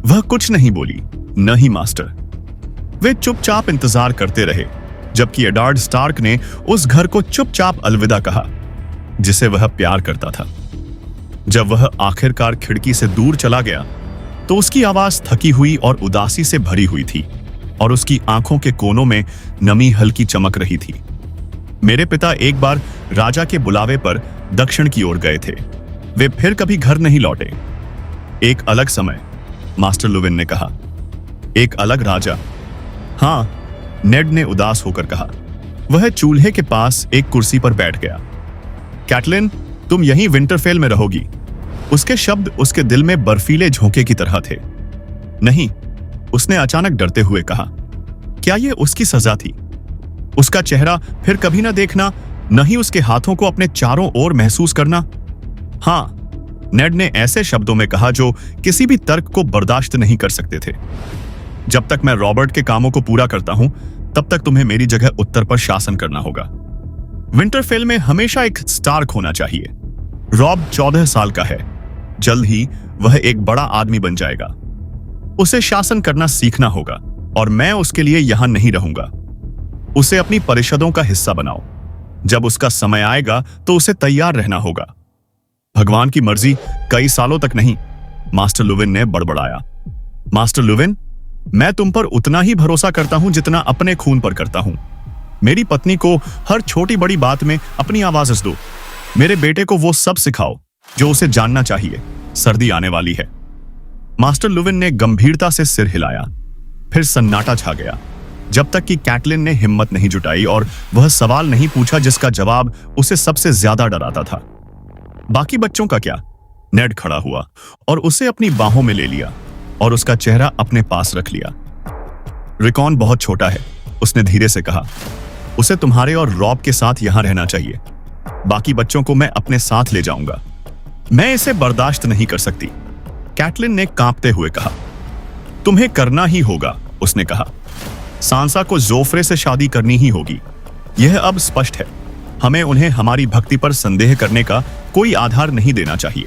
वह कुछ नहीं बोली, न ही मास्टर। वे चुपचाप इंतजार करते रहे, जबकि एडार्ड स्टार्क ने उस घर को चुपचाप अलविदा कहा जिसे वह प्यार करता था। जब वह आखिरकार खिड़की से दूर चला गया तो उसकी आवाज थकी हुई और उदासी से भरी हुई थी, और उसकी आंखों के कोनों में नमी हल्की चमक रही थी। मेरे पिता एक बार राजा के बुलावे पर दक्षिण की ओर गए थे। वे फिर कभी घर नहीं लौटे। एक अलग समय, मास्टर लुविन ने कहा। एक अलग राजा। हाँ, नेड ने उदास होकर कहा। वह चूल्हे के पास एक कुर्सी पर बैठ गया। कैटलिन, तुम यहीं विंटरफेल में रहोगी। उसके शब्द उसके दिल में बर्फीले झोंके की तरह थे। नहीं, उसने अचानक डरते हुए कहा। क्या यह उसकी सजा थी? उसका चेहरा फिर कभी ना देखना, न ही उसके हाथों को अपने चारों ओर महसूस करना? हाँ, नेड ने ऐसे शब्दों में कहा जो किसी भी तर्क को बर्दाश्त नहीं कर सकते थे। जब तक मैं रॉबर्ट के कामों को पूरा करता हूं, तब तक तुम्हें मेरी जगह उत्तर पर शासन करना होगा। विंटरफेल में हमेशा एक स्टार्क होना चाहिए। रॉब 14 साल का है। जल्द ही वह एक बड़ा आदमी बन जाएगा। उसे शासन करना सीखना होगा, और मैं उसके लिए यहां नहीं रहूंगा। उसे अपनी परिषदों का हिस्सा बनाओ। जब उसका समय आएगा तो उसे तैयार रहना होगा। भगवान की मर्जी कई सालों तक नहीं, मास्टर लुविन ने बड़बड़ाया। मास्टर लुविन, मैं तुम पर उतना ही भरोसा करता हूं जितना अपने खून पर करता हूं। मेरी पत्नी को हर छोटी बड़ी बात में अपनी आवाज दो। मेरे बेटे को वो सब सिखाओ जो उसे जानना चाहिए। सर्दी आने वाली है। मास्टर लुविन ने गंभीरता से सिर हिलाया। फिर सन्नाटा छा गया, जब तक कि कैटलिन ने हिम्मत नहीं जुटाई और वह सवाल नहीं पूछा जिसका जवाब उसे सबसे ज्यादा डराता था। बाकी बच्चों का क्या? नेड खड़ा हुआ और उसे अपनी बाहों में ले लिया और उसका चेहरा अपने पास रख लिया। रिकॉन बहुत छोटा है, उसने धीरे से कहा। उसे तुम्हारे और रॉब के साथ यहां रहना चाहिए। बाकी बच्चों को मैं अपने साथ ले जाऊंगा। मैं इसे बर्दाश्त नहीं कर सकती, कैटलिन ने कांपते हुए कहा। तुम्हें करना ही होगा, उसने कहा। सांसा को जोफ्रे से शादी करनी ही होगी। यह अब स्पष्ट है। हमें उन्हें हमारी भक्ति पर संदेह करने का कोई आधार नहीं देना चाहिए।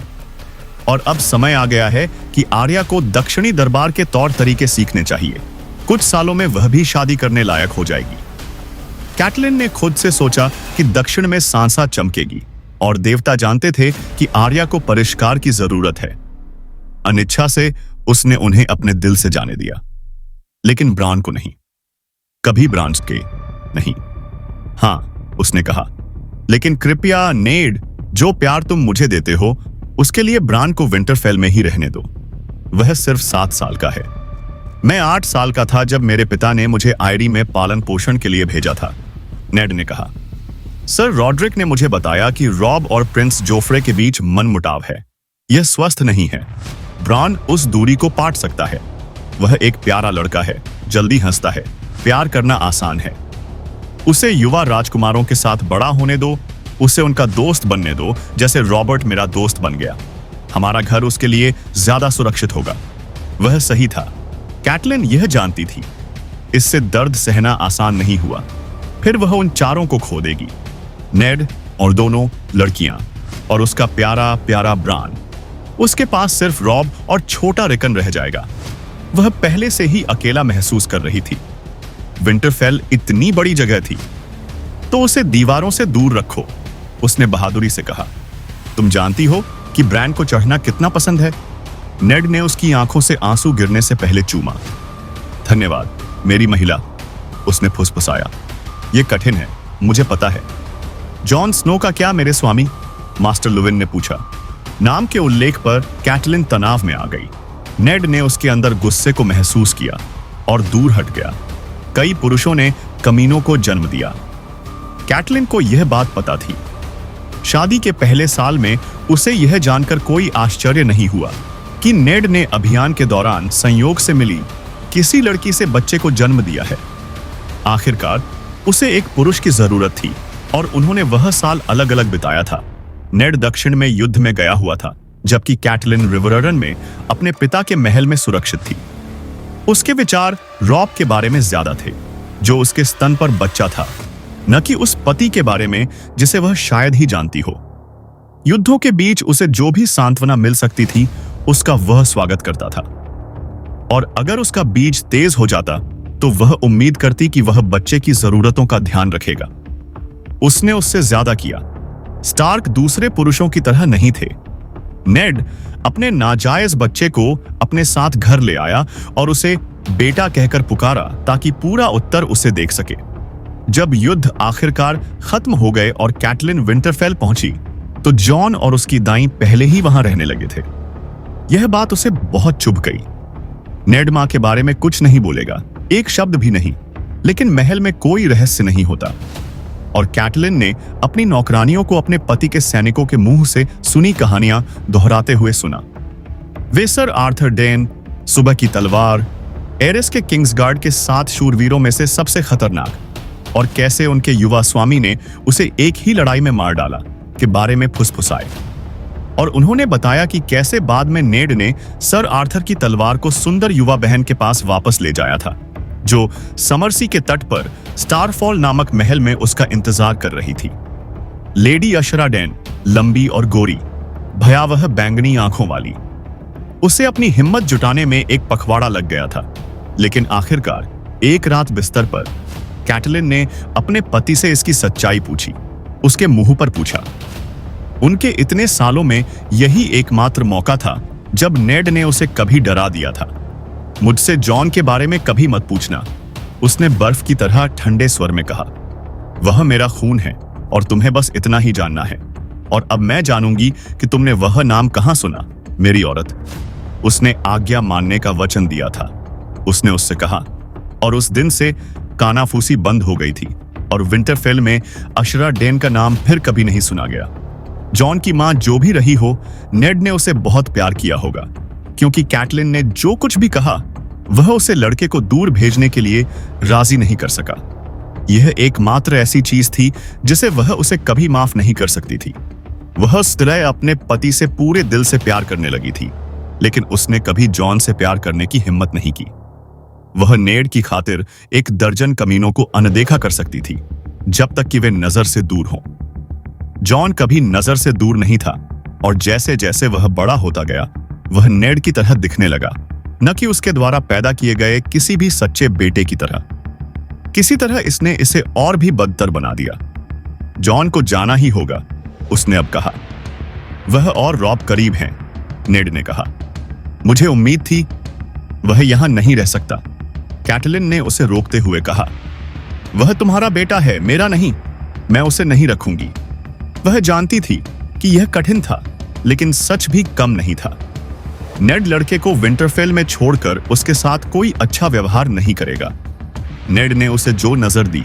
और अब समय आ गया है कि आर्या को दक्षिणी दरबार के तौर तरीके सीखने चाहिए। कुछ सालों में वह भी शादी करने लायक हो जाएगी। कैटलिन ने खुद से सोचा कि दक्षिण में सांसा चमकेगी, और देवता जानते थे कि आर्या को परिष्कार की जरूरत है। अनिच्छा से उसने उन्हें अपने दिल से जाने दिया, लेकिन ब्रान को नहीं। कभी ब्रान के नहीं। हाँ, उसने कहा, लेकिन कृपया नेड, जो प्यार तुम मुझे देते हो उसके लिए ब्रान को विंटरफेल में ही रहने दो। वह सिर्फ 7 साल का है। मैं 8 साल का था जब मेरे पिता ने मुझे आयरी में पालन पोषण के लिए भेजा था, नेड ने कहा। सर रॉड्रिक ने मुझे बताया कि रॉब और प्रिंस जोफ्रे के बीच मनमुटाव है। यह स्वस्थ नहीं है। ब्रान उस दूरी को पाट सकता है। वह एक प्यारा लड़का है, जल्दी हंसता है, प्यार करना आसान है। उसे युवा राजकुमारों के साथ बड़ा होने दो, उसे उनका दोस्त बनने दो, जैसे रॉबर्ट मेरा दोस्त बन गया। हमारा घर उसके लिए ज्यादा सुरक्षित होगा। वह सही था। कैटलिन यह जानती थी। इससे दर्द सहना आसान नहीं हुआ। फिर वह उन चारों को खो देगी, नेड और दोनों लड़कियां और उसका प्यारा प्यारा ब्रान। उसके पास सिर्फ रॉब और छोटा रिकन रह जाएगा। वह पहले से ही अकेला महसूस कर रही थी। विंटरफेल इतनी बड़ी जगह थी, तो उसे दीवारों से दूर रखो, उसने बहादुरी से कहा। तुम जानती हो कि ब्रान को चढ़ना कितना पसंद है। नेड ने उसकी आंखों से आंसू गिरने से पहले चूमा। धन्यवाद मेरी महिला, उसने फुसफुसाया। यह कठिन है, मुझे पता है। जॉन स्नो का क्या मेरे स्वामी? मास्टर लुविन ने पूछा। नाम के उल्लेख पर कैटलिन तनाव में आ गई। नेड ने उसके अंदर गुस्से को महसूस किया और दूर हट गया। कई पुरुषों ने कमीनों को जन्म दिया। कैटलिन को यह बात पता थी। शादी के पहले साल में उसे यह जानकर कोई आश्चर्य नहीं हुआ कि नेड ने अभियान के दौरान संयोग से मिली किसी लड़की से बच्चे को जन्म दिया है। आखिरकार उसे एक पुरुष की जरूरत थी और उन्होंने वह साल अलग अलग बिताया था। नेड दक्षिण में युद्ध में गया हुआ था, जबकि कैटलिन रिवररन में अपने पिता के महल में सुरक्षित थी। उसके विचार रॉब के बारे में ज्यादा थे, जो उसके स्तन पर बच्चा था, न कि उस पति के बारे में जिसे वह शायद ही जानती हो। युद्धों के बीच उसे जो भी सांत्वना मिल सकती थी, उसका वह स्वागत करता था। और अगर उसका बीज तेज हो जाता तो वह उम्मीद करती कि वह बच्चे की जरूरतों का ध्यान रखेगा। उसने उससे ज्यादा किया। स्टार्क दूसरे पुरुषों की तरह नहीं थे। नेड अपने नाजायज बच्चे को अपने साथ घर ले आया और उसे बेटा कहकर पुकारा ताकि पूरा उत्तर उसे देख सके। जब युद्ध आखिरकार खत्म हो गए और कैटलिन विंटरफेल पहुंची, तो जॉन और उसकी दाई पहले ही वहां रहने लगे थे। यह बात उसे बहुत चुभ गई। नेड मां के बारे में कुछ नहीं बोलेगा, एक शब्द भी नहीं, लेकिन महल में कोई रहस्य नहीं होता। और कैटलिन ने अपनी नौकरानियों को अपने पति के सैनिकों के मुंह से सुनी कहानियां दोहराते हुए सुना। वे सर आर्थर डेन, सुबह की तलवार, एरिस के किंग्सगार्ड के 7 शूरवीरों में से सबसे खतरनाक, और कैसे उनके युवा स्वामी ने उसे एक ही लड़ाई में मार डाला के बारे में फुसफुसाए। और उन्होंने बताया कि कैसे बाद में नेड ने सर आर्थर की तलवार को सुंदर युवा बहन के पास वापस ले जाया था, जो समरसी के तट पर स्टारफॉल नामक महल में उसका इंतजार कर रही थी। लेडी अशरा डेन, लंबी और गोरी, भयावह बैंगनी आंखों वाली। उसे अपनी हिम्मत जुटाने में एक पखवाड़ा लग गया था, लेकिन आखिरकार एक रात बिस्तर पर कैटलिन ने अपने पति से इसकी सच्चाई पूछी, उसके मुंह पर पूछा। उनके इतने सालों में यही एकमात्र मौका था जब नेड ने उसे कभी डरा दिया था। मुझसे जॉन के बारे में कभी मत पूछना, उसने बर्फ की तरह ठंडे स्वर में कहा। वह मेरा खून है और तुम्हें बस इतना ही जानना है। और अब मैं जानूंगी कि तुमने वह नाम कहां सुना, मेरी औरत। उसने आज्ञा मानने का वचन दिया था, उसने उससे कहा। और उस दिन से कानाफूसी बंद हो गई थी और विंटरफेल में अशरा डेन का नाम फिर कभी नहीं सुना गया। जॉन की मां जो भी रही हो, नेड ने उसे बहुत प्यार किया होगा, क्योंकि कैटलिन ने जो कुछ भी कहा वह उसे लड़के को दूर भेजने के लिए राजी नहीं कर सका। यह एकमात्र ऐसी चीज थी जिसे वह उसे कभी माफ नहीं कर सकती थी। वह स्त्रय अपने पति से पूरे दिल से प्यार करने लगी थी, लेकिन उसने कभी जॉन से प्यार करने की हिम्मत नहीं की। वह नेड की खातिर 1 दर्जन कमीनों को अनदेखा कर सकती थी, जब तक कि वे नजर से दूर हों। जॉन कभी नजर से दूर नहीं था, और जैसे जैसे वह बड़ा होता गया, वह नेड की तरह दिखने लगा, न कि उसके द्वारा पैदा किए गए किसी भी सच्चे बेटे की तरह। किसी तरह इसने इसे और भी बदतर बना दिया। जॉन को जाना ही होगा, उसने अब कहा। वह और रॉब करीब हैं, नेड ने कहा। मुझे उम्मीद थी वह यहां नहीं रह सकता, कैटलिन ने उसे रोकते हुए कहा। वह तुम्हारा बेटा है, मेरा नहीं। मैं उसे नहीं रखूंगी। वह जानती थी कि यह कठिन था, लेकिन सच भी कम नहीं था। नेड लड़के को विंटरफेल में छोड़कर उसके साथ कोई अच्छा व्यवहार नहीं करेगा। नेड ने उसे जो नजर दी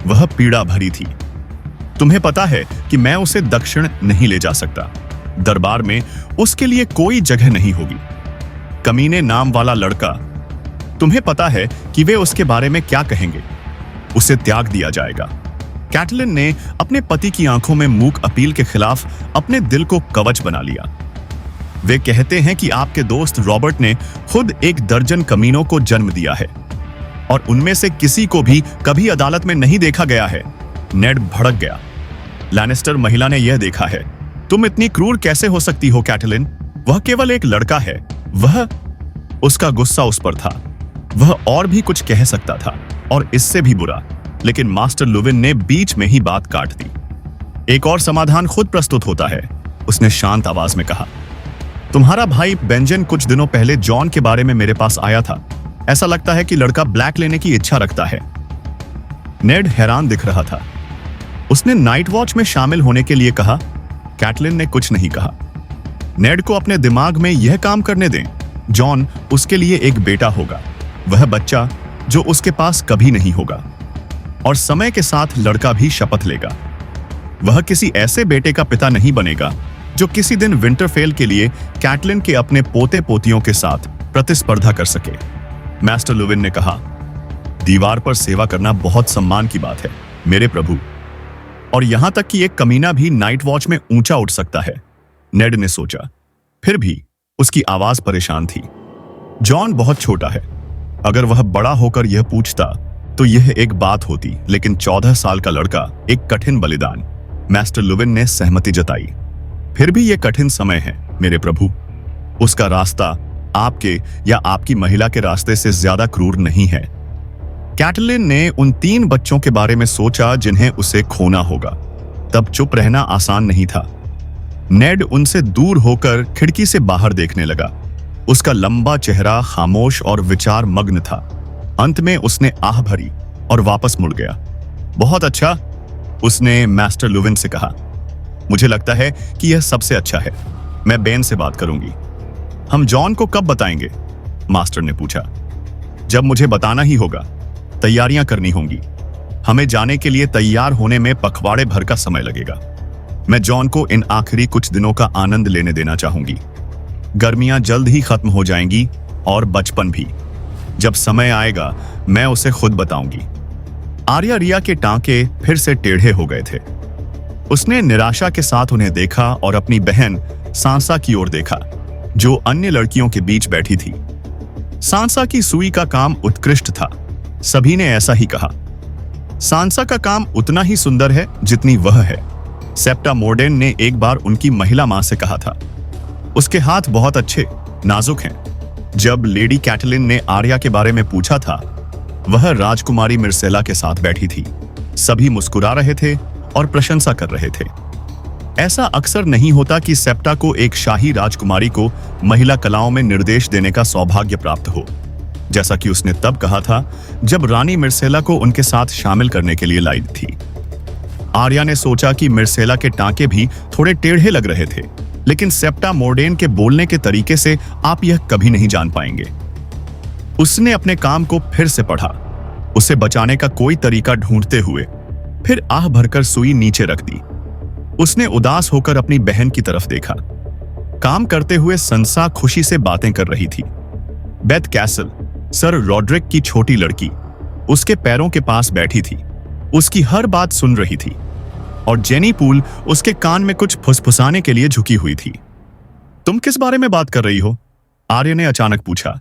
वह पीड़ा भरी थी। तुम्हें पता है कि मैं उसे दक्षिण नहीं ले जा सकता। दरबार में उसके लिए कोई जगह नहीं होगी। कमीने नाम वाला लड़का, तुम्हें पता है कि वे उसके बारे में क्या कहेंगे। उसे त्याग दिया जाएगा। कैटलिन ने अपने पति की आंखों में मूक अपील के खिलाफ अपने दिल को कवच बना लिया। वे कहते हैं कि आपके दोस्त रॉबर्ट ने खुद 1 दर्जन कमीनों को जन्म दिया है, और उनमें से किसी को भी कभी अदालत में नहीं देखा गया है। नेड भड़क गया। लैनिस्टर महिला ने यह देखा है। तुम इतनी क्रूर कैसे हो सकती हो कैटलिन? वह केवल एक लड़का है। वह, उसका गुस्सा उस पर था। वह और भी कुछ कह सकता था, और इससे भी बुरा, लेकिन मास्टर लुविन ने बीच में ही बात काट दी। एक और समाधान खुद प्रस्तुत होता है, उसने शांत आवाज में कहा। तुम्हारा भाई बेंजन कुछ दिनों पहले जॉन के बारे में मेरे पास आया था। ऐसा लगता है कि लड़का ब्लैक लेने की इच्छा रखता है। नेड हैरान दिख रहा था। उसने नाइट वॉच में शामिल होने के लिए कहा। कैटलिन ने कुछ नहीं कहा। नेड को अपने दिमाग में यह काम करने दें। जॉन उसके लिए एक बेटा होगा। वह बच्चा जो उसके पास कभी नहीं होगा। और समय के साथ लड़का भी शपथ लेगा, वह किसी ऐसे बेटे का पिता नहीं बनेगा जो किसी दिन विंटरफेल के लिए कैटलिन के अपने पोते पोतियों के साथ प्रतिस्पर्धा कर सके। मास्टर लुविन ने कहा, दीवार पर सेवा करना बहुत सम्मान की बात है मेरे प्रभु, और यहां तक कि एक कमीना भी नाइट वॉच में ऊंचा उठ सकता है। नेड ने सोचा, फिर भी उसकी आवाज परेशान थी। जॉन बहुत छोटा है, अगर वह बड़ा होकर यह पूछता तो यह एक बात होती, लेकिन 14 साल का लड़का, एक कठिन बलिदान। मास्टर लुविन ने सहमति जताई। फिर भी यह कठिन समय है मेरे प्रभु, उसका रास्ता आपके या आपकी महिला के रास्ते से ज्यादा क्रूर नहीं है। कैटलिन ने उन 3 बच्चों के बारे में सोचा जिन्हें उसे खोना होगा। तब चुप रहना आसान नहीं था। नेड उनसे दूर होकर खिड़की से बाहर देखने लगा। उसका लंबा चेहरा खामोश और विचार मग्न था। अंत में उसने आह भरी और वापस मुड़ गया। बहुत अच्छा, उसने मास्टर लुविन से कहा, मुझे लगता है कि यह सबसे अच्छा है। मैं बेन से बात करूंगी। हम जॉन को कब बताएंगे? मास्टर ने पूछा। जब मुझे बताना ही होगा, तैयारियां करनी होंगी। हमें जाने के लिए तैयार होने में पखवाड़े भर का समय लगेगा। मैं जॉन को इन आखिरी कुछ दिनों का आनंद लेने देना चाहूंगी। गर्मियां जल्द ही खत्म हो जाएंगी और बचपन भी। जब समय आएगा मैं उसे खुद बताऊंगी। आर्या रिया के टांके फिर से टेढ़े हो गए थे। उसने निराशा के साथ उन्हें देखा और अपनी बहन सांसा की ओर देखा, जो अन्य लड़कियों के बीच बैठी थी। सांसा की सुई का काम उत्कृष्ट था, सभी ने ऐसा ही कहा। सांसा का काम उतना ही सुंदर है जितनी वह है, सेप्टा मोर्डेन ने एक बार उनकी महिला मां से कहा था। उसके हाथ बहुत अच्छे, नाजुक हैं। जब लेडी कैटलिन ने आर्या के बारे में पूछा था, वह राजकुमारी मिर्सेला के साथ बैठी थी। सभी मुस्कुरा रहे थे और प्रशंसा कर रहे थे। ऐसा अक्सर नहीं होता कि सेप्टा को एक शाही राजकुमारी को महिला कलाओं में निर्देश देने का सौभाग्य प्राप्त हो, जैसा कि उसने तब कहा था जब रानी मिर्सेला को उनके साथ शामिल करने के लिए लाई थी। आर्या ने सोचा कि मिर्सेला के टांके भी थोड़े टेढ़े लग रहे थे, लेकिन सेप्टा मोर्डेन के बोलने के तरीके से आप यह कभी नहीं जान पाएंगे। उसने अपने काम को फिर से पढ़ा, उसे बचाने का कोई तरीका ढूंढते हुए, फिर आह भरकर सुई नीचे रख दी। उसने उदास होकर अपनी बहन की तरफ देखा। काम करते हुए संसा खुशी से बातें कर रही थी। बेथ कैसल, सर रॉड्रिक की छोटी लड़की, उसके पैरों के पास बैठी थी, उसकी हर बात सुन रही थी, और जेनी पूल उसके कान में कुछ फुसफुसाने के लिए झुकी हुई थी। तुम किस बारे में बात कर रही हो? आर्य ने अचानक पूछा।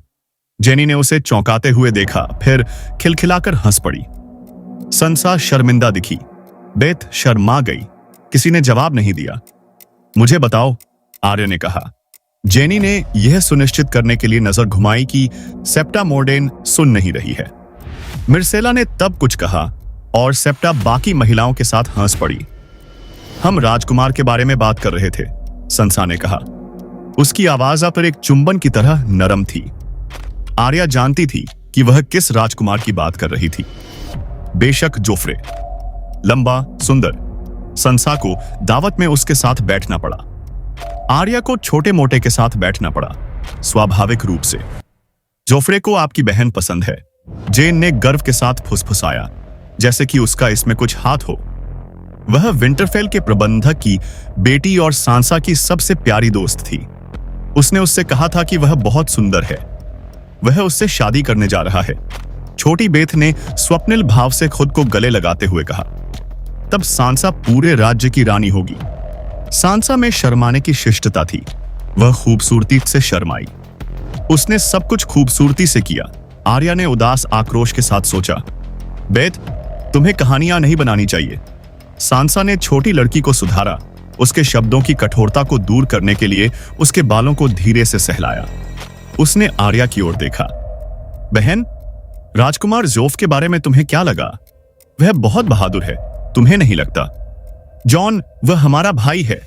जेनी ने उसे चौंकाते हुए देखा, फिर खिलखिलाकर हंस पड़ी। संसा शर्मिंदा दिखी। बेथ शर्मा गई। किसी ने जवाब नहीं दिया। मुझे बताओ, आर्य ने कहा। जेनी ने यह सुनिश्चित करने के लिए नजर घुमाई कि सेप्टा मोर्डेन सुन नहीं रही है। मिर्सेला ने तब कुछ कहा और सेप्टा बाकी महिलाओं के साथ हंस पड़ी। हम राजकुमार के बारे में बात कर रहे थे, संसा ने कहा। उसकी आवाज पर एक चुंबन की तरह नरम थी। आर्या जानती थी कि वह किस राजकुमार की बात कर रही थी। बेशक जोफ्रे। लंबा, सुंदर। संसा को दावत में उसके साथ बैठना पड़ा। आर्या को छोटे मोटे के साथ बैठना पड़ा, स्वाभाविक रूप से। जोफ्रे को आपकी बहन पसंद है, जेन ने गर्व के साथ फुसफुसाया, जैसे कि उसका इसमें कुछ हाथ हो। वह विंटरफेल के प्रबंधक की बेटी और सांसा की सबसे प्यारी दोस्त थी। उसने उससे कहा था कि वह बहुत सुंदर है। वह उससे शादी करने जा रहा है। छोटी बेथ ने स्वप्निल भाव से खुद को गले लगाते हुए कहा। तब सांसा पूरे राज्य की रानी होगी। सांसा में शर्माने की शिष्टता थी। वह खूबसूरती से शर्माई। उसने सब कुछ खूबसूरती से किया। आर्या ने उदास आक्रोश के साथ सोचा, बेथ, तुम्हें कहानियां नहीं बनानी चाहिए। सांसा ने छोटी लड़की को सुधारा, उसके शब्दों की कठोरता को दूर करने के लिए उसके बालों को धीरे से सहलाया। उसने आर्या की ओर देखा। बहन, राजकुमार जोफ के बारे में तुम्हें क्या लगा? वह बहुत बहादुर है, तुम्हें नहीं लगता? जॉन, वह हमारा भाई है,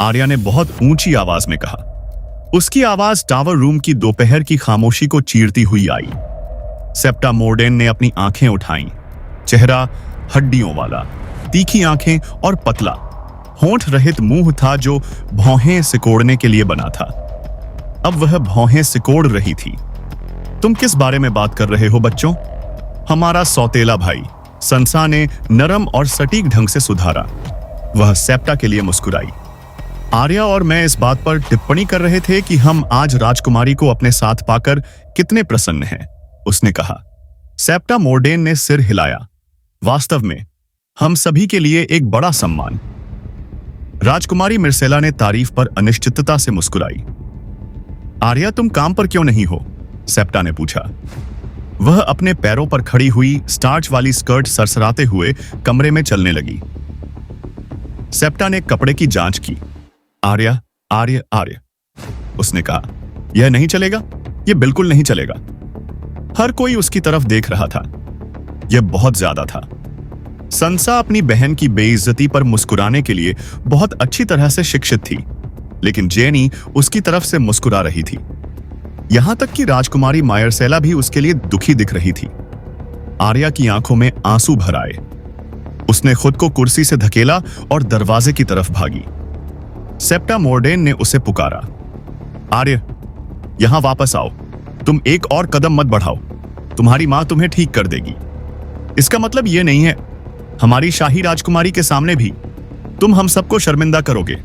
आर्या ने बहुत ऊंची आवाज में कहा। उसकी आवाज टावर रूम की दोपहर की खामोशी को चीरती हुई आई। सेप्टा मोर्डेन ने अपनी आंखें उठाईं। चेहरा हड्डियों वाला, तीखी आंखें और पतला, होंठ रहित मुंह था जो भौहें सिकोड़ने के लिए बना था। अब वह भौहें सिकोड़ रही थी। तुम किस बारे में बात कर रहे हो बच्चों? हमारा सौतेला भाई, संसा ने नरम और सटीक ढंग से सुधारा। वह सेप्टा के लिए मुस्कुराई। आर्या और मैं इस बात पर टिप्पणी कर रहे थे कि हम आज राजकुमारी को अपने साथ पाकर कितने प्रसन्न हैं, उसने कहा। सेप्टा मोर्डेन ने सिर हिलाया। वास्तव में हम सभी के लिए एक बड़ा सम्मान। राजकुमारी मिर्सेला ने तारीफ पर अनिश्चितता से मुस्कुराई। आर्या, तुम काम पर क्यों नहीं हो? सेप्टा ने पूछा। वह अपने पैरों पर खड़ी हुई स्टार्च वाली स्कर्ट सरसराते हुए कमरे में चलने लगी। सेप्टा ने कपड़े की जांच की। आर्या, आर्य, आर्य, उसने कहा। यह नहीं चलेगा, यह बिल्कुल नहीं चलेगा। हर कोई उसकी तरफ देख रहा था। यह बहुत ज्यादा था। संसा अपनी बहन की बेइज्जती पर मुस्कुराने के लिए बहुत अच्छी तरह से शिक्षित थी, लेकिन जेनी उसकी तरफ से मुस्कुरा रही थी। यहां तक कि राजकुमारी मायरसेला भी उसके लिए दुखी दिख रही थी। आर्या की आंखों में आंसू भर आए। उसने खुद को कुर्सी से धकेला और दरवाजे की तरफ भागी। सेप्टा मोर्डेन ने उसे पुकारा। आर्य, यहां वापस आओ। तुम एक और कदम मत बढ़ाओ। तुम्हारी मां तुम्हें ठीक कर देगी। इसका मतलब यह नहीं है, हमारी शाही राजकुमारी के सामने भी तुम हम सबको शर्मिंदा करोगे।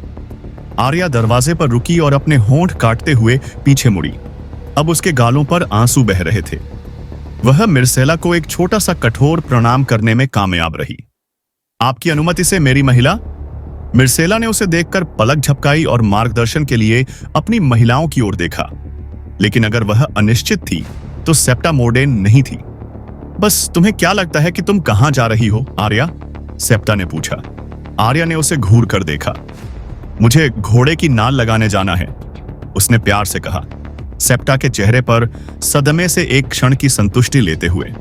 आर्या दरवाजे पर रुकी और अपने होंठ काटते हुए पीछे मुड़ी। अब उसके गालों पर आंसू बह रहे थे। वह मिर्सेला को एक छोटा सा कठोर प्रणाम करने में कामयाब रही। आपकी अनुमति से मेरी महिला। मिर्सेला ने उसे देखकर पलक झपकाई और मार्गदर्शन के लिए अपनी महिलाओं की ओर देखा। लेकिन अगर वह अनिश्चित थी तो सेप्टा मोर्डेन नहीं थी। बस तुम्हें क्या लगता है कि तुम कहां जा रही हो, आर्या? सेप्टा ने पूछा। आर्या ने उसे घूर कर देखा। मुझे घोड़े की नाल लगाने जाना है, उसने प्यार से कहा, सेप्टा के चेहरे पर सदमे से एक क्षण की संतुष्टि लेते हुए।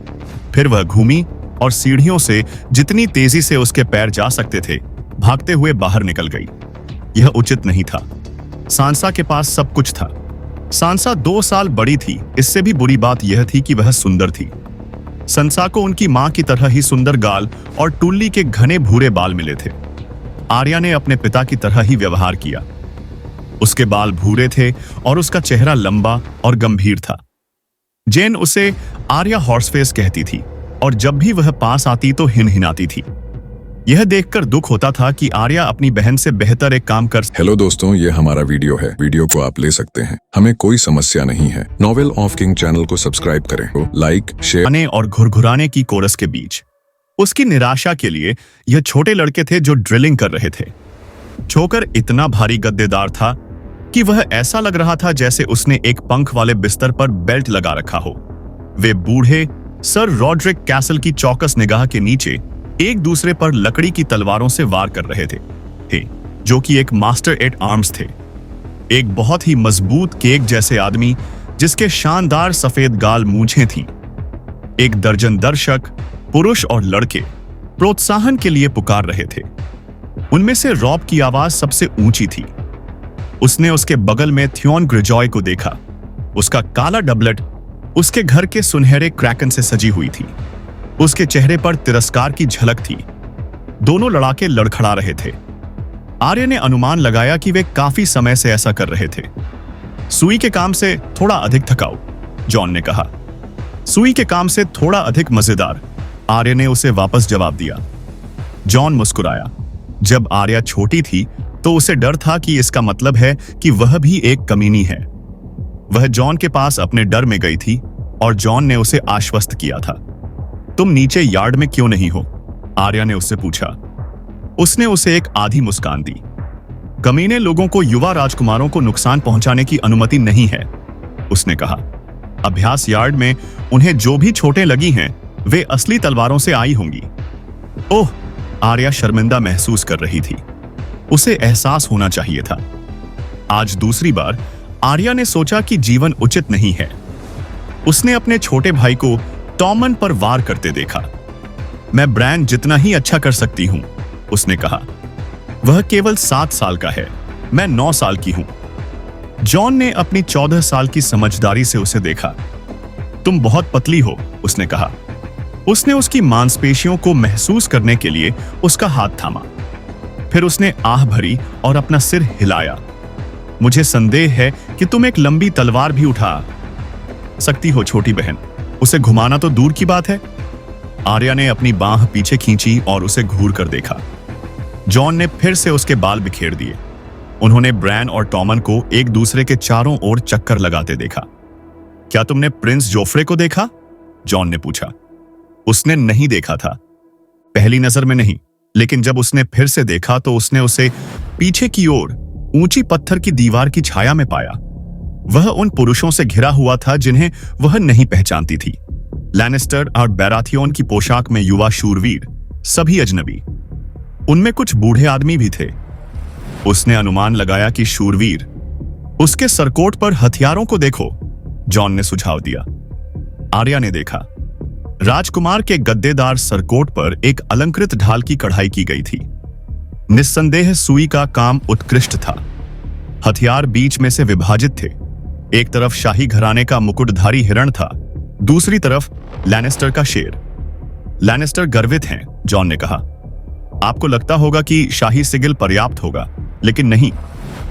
फिर वह घूमी और सीढ़ियों से जितनी तेजी से उसके पैर जा सकते थे भागते हुए बाहर निकल गई। यह उचित नहीं था। सांसा के पास सब कुछ था। सांसा 2 साल बड़ी थी। इससे भी बुरी बात यह थी कि वह सुंदर थी। संसा को उनकी मां की तरह ही सुंदर गाल और टुल्ली के घने भूरे बाल मिले थे। आर्या ने अपने पिता की तरह ही व्यवहार किया। उसके बाल भूरे थे और उसका चेहरा लंबा और गंभीर था। जेन उसे आर्या हॉर्सफेस कहती थी और जब भी वह पास आती तो हिनहिनाती थी। यह देखकर दुख होता था कि आर्या अपनी बहन से बेहतर एक काम कर। हेलो दोस्तों, ये हमारा वीडियो है। वीडियो को आप ले सकते हैं, हमें कोई समस्या नहीं है। नॉवेल ऑफ किंग चैनल को सब्सक्राइब करें, लाइक, शेयर और घुरघुराने की कोरस के बीच उसकी निराशा के लिए यह छोटे लड़के थे जो ड्रिलिंग कर रहे थे। छोकर इतना भारी गद्देदार था कि वह ऐसा लग रहा था जैसे उसने एक पंख वाले बिस्तर पर बेल्ट लगा रखा हो। वे बूढ़े सर रॉड्रिक कैसल की चौकस निगाह के नीचे एक दूसरे पर लकड़ी की तलवारों से वार कर रहे थे, जो कि एक मास्टर एट आर्म्स थे। एक बहुत ही मजबूत केक जैसे आदमी जिसके शानदार सफेद गाल मूंछें थीं। 1 दर्जन दर्शक, पुरुष और लड़के प्रोत्साहन के लिए पुकार रहे थे। उनमें से रॉब की आवाज सबसे ऊंची थी। उसने उसके बगल में थियोन ग्रिजॉय को देखा। उसका काला डबलेट उसके घर के सुनहरे क्रैकन से सजी हुई थी। उसके चेहरे पर तिरस्कार की झलक थी। दोनों लड़ाके लड़खड़ा रहे थे। आर्य ने अनुमान लगाया कि वे काफी समय से ऐसा कर रहे थे। सुई के काम से थोड़ा अधिक थकाऊ, जॉन ने कहा। सुई के काम से थोड़ा अधिक मजेदार, आर्य ने उसे वापस जवाब दिया। जॉन मुस्कुराया। जब आर्या छोटी थी तो उसे डर था कि इसका मतलब है कि वह भी एक कमीनी है। वह जॉन के पास अपने डर में गई थी और जॉन ने उसे आश्वस्त किया था। तुम नीचे यार्ड में क्यों नहीं हो? आर्या ने उससे पूछा। उसने उसे एक आधी मुस्कान दी। कमीने लोगों को युवा राजकुमारों को नुकसान पहुंचाने की अनुमति नहीं है, उसने कहा। अभ्यास यार्ड में उन्हें जो भी चोटें लगी हैं वे असली तलवारों से आई होंगी। ओह, आर्या शर्मिंदा महसूस कर रही थी। उसे एहसास होना चाहिए था। आज दूसरी बार आर्या ने सोचा कि जीवन उचित नहीं है। उसने अपने छोटे भाई को टॉमन पर वार करते देखा। मैं ब्रैन जितना ही अच्छा कर सकती हूं, उसने कहा। वह केवल 7 साल का है, मैं 9 साल की हूं। जॉन ने अपनी 14 साल की समझदारी से उसे देखा। तुम बहुत पतली हो, उसने कहा। उसने उसकी मांसपेशियों को महसूस करने के लिए उसका हाथ थामा। फिर उसने आह भरी और अपना सिर हिलाया। मुझे संदेह है कि तुम एक लंबी तलवार भी उठा सकती हो, छोटी बहन। उसे घुमाना तो दूर की बात है, आर्या ने अपनी बांह पीछे खींची और उसे घूर कर देखा। जॉन ने फिर से उसके बाल बिखेर दिए। उन्होंने ब्रैन और टॉमन को एक दूसरे के चारों ओर चक्कर लगाते देखा। क्या तुमने प्रिंस जोफ्रे को देखा? जॉन ने पूछा। उसने नहीं देखा था, पहली नजर में नहीं, लेकिन जब उसने फिर से देखा तो उसने उसे पीछे की ओर ऊंची पत्थर की दीवार की छाया में पाया। वह उन पुरुषों से घिरा हुआ था जिन्हें वह नहीं पहचानती थी। लैनिस्टर और बैराथियोन की पोशाक में युवा शूरवीर, सभी अजनबी। उनमें कुछ बूढ़े आदमी भी थे। उसने अनुमान लगाया कि शूरवीर। उसके सरकोट पर हथियारों को देखो, जॉन ने सुझाव दिया। आर्या ने देखा। राजकुमार के गद्देदार सरकोट पर एक अलंकृत ढाल की कढ़ाई की गई थी। निस्संदेह सुई का काम उत्कृष्ट था। हथियार बीच में से विभाजित थे। एक तरफ शाही घराने का मुकुटधारी हिरण था, दूसरी तरफ लैनिस्टर का शेर। लैनिस्टर गर्वित हैं, जॉन ने कहा। आपको लगता होगा कि शाही सिगिल पर्याप्त होगा, लेकिन नहीं।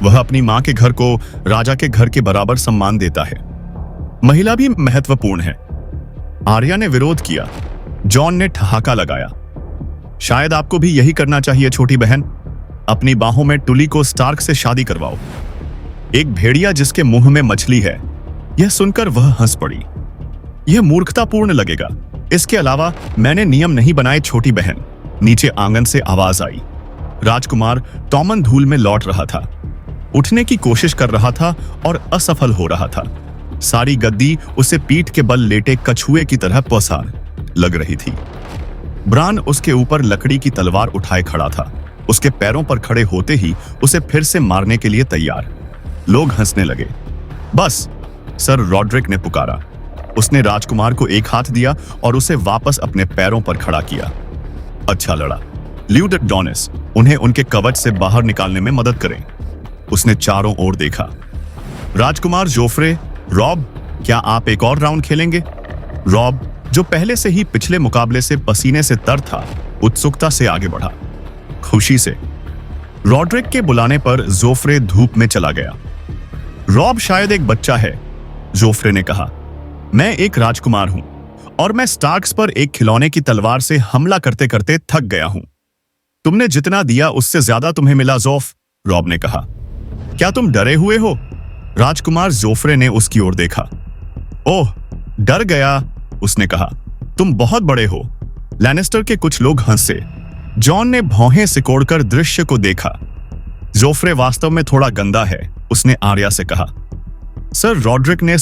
वह अपनी मां के घर को राजा के घर के बराबर सम्मान देता है। महिला भी महत्वपूर्ण है। आर्या ने विरोध किया। जॉन ने ठहाका लगाया। शायद आपको भी यही करना चाहिए छोटी बहन। अपनी बाहों में टुली को स्टार्क से शादी करवाओ। एक भेड़िया जिसके मुंह में मछली है। यह सुनकर वह हंस पड़ी। यह मूर्खतापूर्ण लगेगा। इसके अलावा मैंने नियम नहीं बनाए छोटी बहन। नीचे आंगन से आवाज आई। राजकुमार टॉमन धूल में लौट रहा था। उठने की कोशिश कर रहा था और असफल हो रहा था। सारी गद्दी उसे पीठ के बल लेटे कछुए की तरह पसार लग रही थी। ब्रान उसके ऊपर लकड़ी की तलवार उठाए खड़ा था। उसके पैरों पर खड़े होते ही उसे फिर से मारने के लिए तैयार। लोग हंसने लगे। बस, सर रॉड्रिक ने पुकारा। उसने राजकुमार को एक हाथ दिया और उसे वापस अपने पैरों पर खड़ा किया। अच्छा लड़ा। ल्यूडेट डॉनिस, उन्हें उनके कवच से बाहर निकालने में मदद करें। उसने चारों ओर देखा। राजकुमार जोफ्रे, रॉब, क्या आप एक और राउंड खेलेंगे? रॉब, जो पहले से ही पिछले मुकाबले से पसीने से तर था, उत्सुकता से आगे बढ़ा। खुशी से। रॉड्रिक के बुलाने पर जोफ्रे धूप में चला गया। रॉब शायद एक बच्चा है, जोफ्रे ने कहा। मैं एक राजकुमार हूं और मैं स्टार्क्स पर एक खिलौने की तलवार से हमला करते करते थक गया हूं। तुमने जितना दिया उससे ज्यादा तुम्हें मिला, जोफ, रॉब ने कहा। क्या तुम डरे हुए हो? राजकुमार जोफ्रे ने उसकी ओर देखा। ओह, डर गया, उसने कहा। तुम बहुत बड़े हो। लैनिस्टर के कुछ लोग हंसे। जॉन ने भौहें सिकोड़कर दृश्य को देखा। जोफ्रे वास्तव में थोड़ा गंदा है, उसने आर्या से कहा। सर रॉड्रिक ने